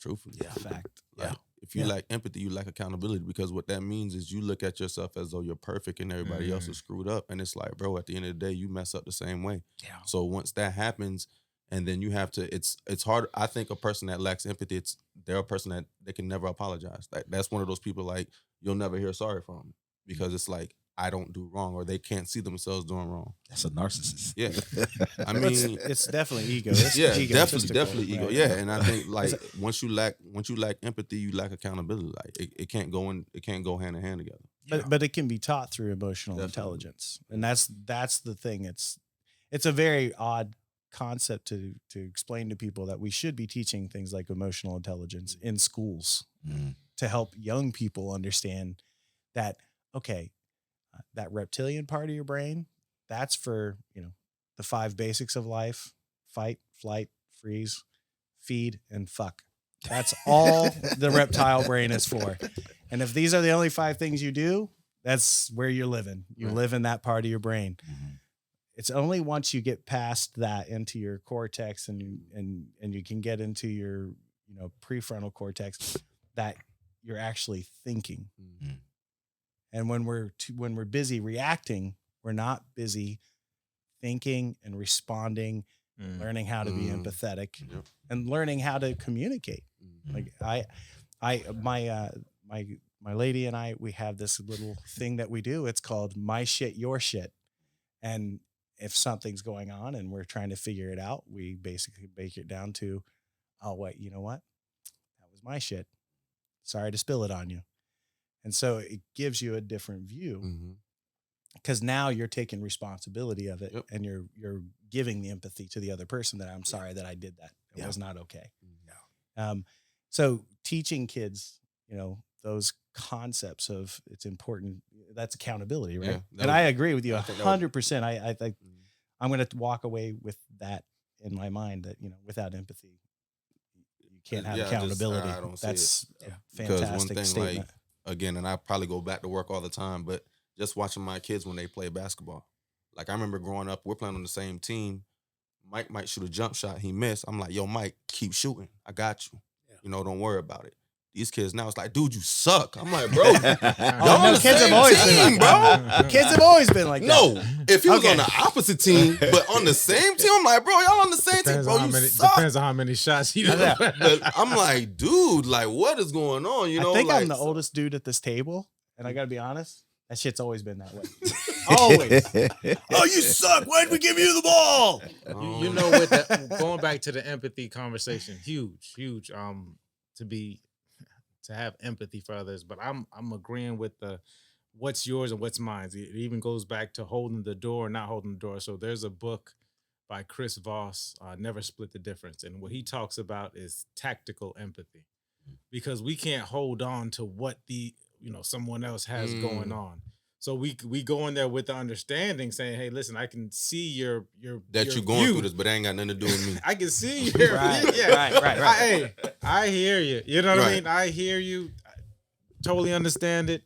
Truthfully. Yeah, fact. Like, if you lack empathy, you lack accountability, because what that means is you look at yourself as though you're perfect and everybody else is screwed up. And it's like, bro, at the end of the day, you mess up the same way. Yeah. So once that happens, and then you have to, it's hard. I think a person that lacks empathy, they're a person that they can never apologize. Like, that's one of those people, like, you'll never hear sorry from them, because it's like, I don't do wrong, or they can't see themselves doing wrong. That's a narcissist. Yeah. I mean, it's definitely ego. It's definitely ego. Right? Yeah. And I think, like, once you lack empathy, you lack accountability. Like, it can't go hand in hand together. But it can be taught through emotional intelligence. And that's the thing. It's a very odd concept to explain to people that we should be teaching things like emotional intelligence in schools to help young people understand that, okay, that reptilian part of your brain, that's for, the 5 basics of life: fight, flight, freeze, feed, and fuck. That's all the reptile brain is for. And if these are the only 5 things you do, that's where you're living. You live in that part of your brain. It's only once you get past that into your cortex and you can get into your, prefrontal cortex that you're actually thinking. And when we're busy reacting, we're not busy thinking and responding, learning how to be empathetic, and learning how to communicate. Like my lady and I, we have this little thing that we do. It's called my shit, your shit. And if something's going on and we're trying to figure it out, we basically break it down to, oh, wait, you know what? That was my shit. Sorry to spill it on you. And so it gives you a different view, because now you're taking responsibility of it, and you're giving the empathy to the other person that I'm sorry that I did that. It was not okay. So teaching kids, those concepts of it's important. That's accountability, right? And I agree with you 100%. I think I'm going to walk away with that in my mind, that, without empathy, you can't have accountability. That's a fantastic statement. Like, again, and I probably go back to work all the time, but just watching my kids when they play basketball. Like, I remember growing up, we're playing on the same team. Mike might shoot a jump shot. He missed. I'm like, yo, Mike, keep shooting. I got you. Don't worry about it. These kids now, it's like, dude, you suck. I'm like, bro, y'all on the kids same have always team, been like bro. Kids have always been like that. No, if he was on the opposite team, but on the same team, I'm like, bro, y'all on the same team, bro, you suck. Depends on how many shots you do. But I'm like, dude, like, what is going on? I think I'm the oldest dude at this table, and I got to be honest, that shit's always been that way. Always. Oh, you suck. Why'd we give you the ball? With that, going back to the empathy conversation, huge, to have empathy for others. But I'm agreeing with the what's yours and what's mine. It even goes back to holding the door, not holding the door. So there's a book by Chris Voss, Never Split the Difference. And what he talks about is tactical empathy, because we can't hold on to what someone else has going on. So we go in there with the understanding, saying, "Hey, listen, I can see your that you're going through this, but it ain't got nothing to do with me. I can see your right. I hear you. You know what I mean? I hear you. I totally understand it.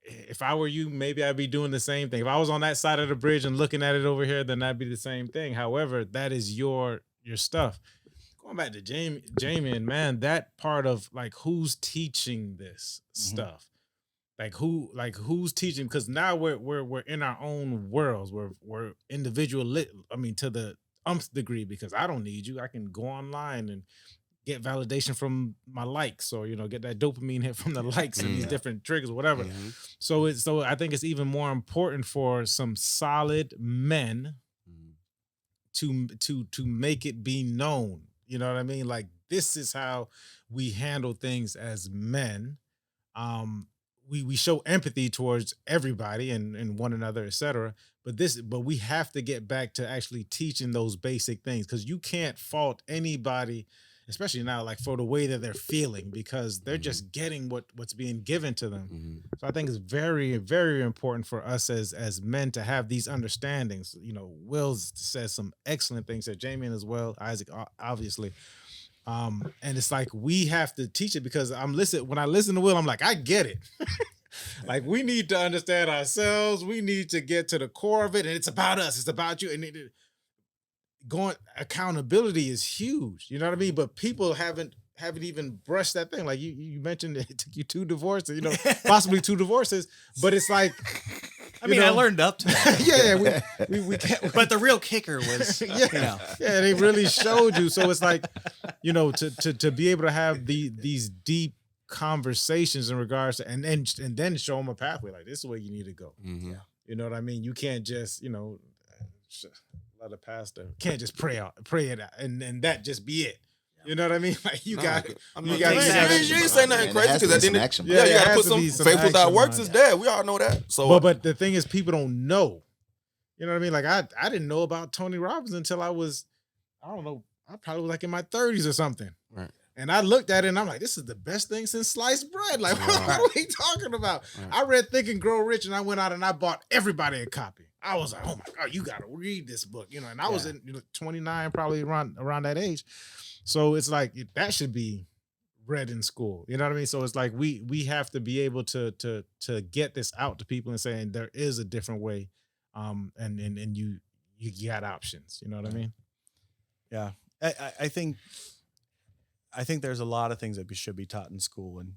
If I were you, maybe I'd be doing the same thing. If I was on that side of the bridge and looking at it over here, then that'd be the same thing. However, that is your stuff." Going back to Jamian, man, that part of like who's teaching this stuff. who's teaching? Because now we're in our own worlds. We're individual. To the umpth degree, because I don't need you. I can go online and get validation from my likes, or get that dopamine hit from the likes and these different triggers, or whatever. So I think it's even more important for some solid men to make it be known. You know what I mean? Like, this is how we handle things as men. We show empathy towards everybody and one another, etc. But we have to get back to actually teaching those basic things, because you can't fault anybody, especially now, like, for the way that they're feeling, because they're just getting what's being given to them. So I think it's very, very important for us as men to have these understandings. Will says some excellent things there, Jamian as well, Isaac obviously. And it's like we have to teach it, because when I listen to Will, I'm like, I get it. Like, we need to understand ourselves. We need to get to the core of it, and it's about us. It's about you. And accountability is huge. You know what I mean? But people haven't even brushed that thing. Like you mentioned, it took you 2 divorces, possibly 2 divorces. But it's like, I learned up to that. we can't. But the real kicker was, they really showed you. So it's like, to be able to have these deep conversations in regards to, and then show them a pathway. Like, this is where you need to go. You know what I mean? You can't just, let a pastor can't just pray it out, and that just be it. You know what I mean? Like, you got it. You ain't saying nothing crazy, because at the end of you got to put some faith without works is dead. We all know that. So, but the thing is, people don't know. You know what I mean? Like, I didn't know about Tony Robbins until I was, I don't know, I probably was like in my 30s or something. Right. And I looked at it and I'm like, this is the best thing since sliced bread. Like, what are we talking about? I read Think and Grow Rich, and I went out and I bought everybody a copy. I was like, oh my God, you got to read this book. And I was in 29, probably around that age. So it's like, that should be read in school. You know what I mean? So it's like, we have to be able to get this out to people and saying there is a different way. And you got options. You know what I mean? Yeah. I think there's a lot of things that should be taught in school, and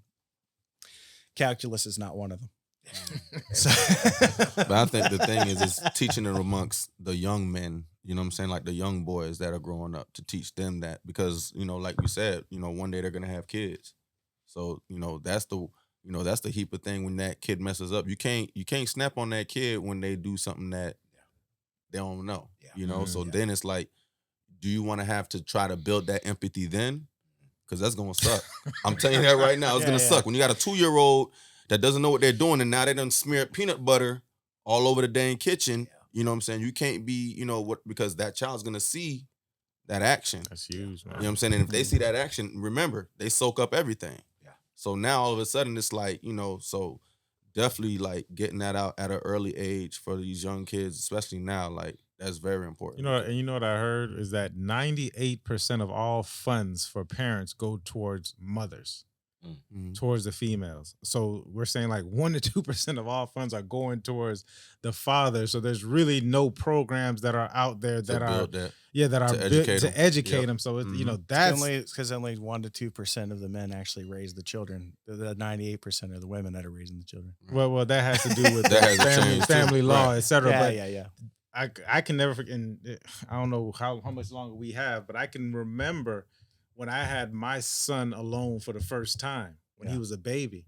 calculus is not one of them. But I think the thing is teaching it amongst the young men, you know what I'm saying? Like the young boys that are growing up, to teach them that, because, like you said, one day they're going to have kids. So, that's the heap of thing when that kid messes up. You can't snap on that kid when they do something that they don't know, So then it's like, do you want to have to try to build that empathy then? Because that's going to suck. I'm telling you that right now. It's going to suck. When you got a 2-year-old that doesn't know what they're doing, and now they done smeared peanut butter all over the dang kitchen, you know what I'm saying? You can't be, because that child's going to see that action. That's huge, man. You know what I'm saying? And if they see that action, remember, they soak up everything. Yeah. So now all of a sudden it's like, so definitely like getting that out at an early age for these young kids, especially now, like, that's very important. And you know what I heard is that 98% of all funds for parents go towards mothers, towards the females. So we're saying like 1 to 2% of all funds are going towards the father. So there's really no programs that are out there that are to educate them. So it's, that's because only 1 to 2% of the men actually raise the children. The 98% of the women that are raising the children. Well, that has to do with family law, etc. Yeah. I can never forget, and I don't know how much longer we have, but I can remember when I had my son alone for the first time when he was a baby,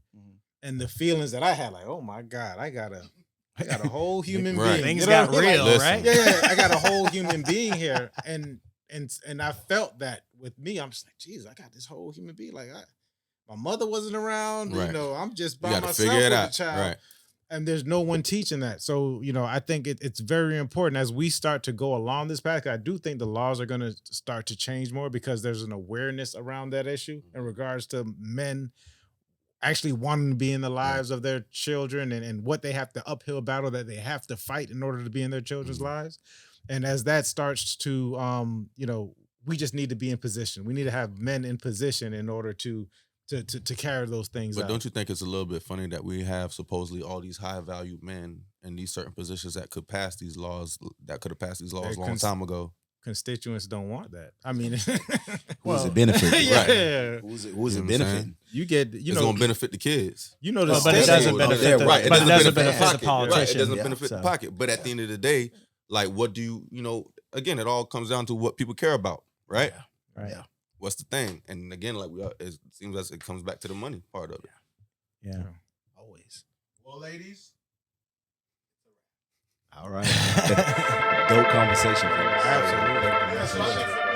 and the feelings that I had, like, oh my God, I got a whole human being. Things got real, right? Yeah, I got a whole human being here, and I felt that with me. I'm just like, geez, I got this whole human being. Like, my mother wasn't around. Right. I'm just by myself figure it with out. the child. Right. And there's no one teaching that. So, I think it's very important as we start to go along this path. I do think the laws are going to start to change more, because there's an awareness around that issue in regards to men actually wanting to be in the lives of their children, and what they have to uphill battle that they have to fight in order to be in their children's lives. And as that starts to, we just need to be in position. We need to have men in position in order to carry those things out. But don't you think it's a little bit funny that we have supposedly all these high valued men in these certain positions that could pass these laws, that could have passed these laws a long time ago? constituents don't want that. I mean, Who's it benefiting? Yeah. Right. Who's it You know what I'm benefiting? saying? You get, It's gonna benefit the kids. You know, Well, but it doesn't benefit. Right. It But it doesn't benefit benefit the pocket. politician. Right. It doesn't Yeah, benefit the so. pocket. But at the end of the day, like, what do you know? Again, it all comes down to what people care about, right? Right. Yeah. What's the thing? And again, like it seems like it comes back to the money part of it. Yeah. Always. Well, ladies, All right. Dope conversation, fellas. Absolutely. that's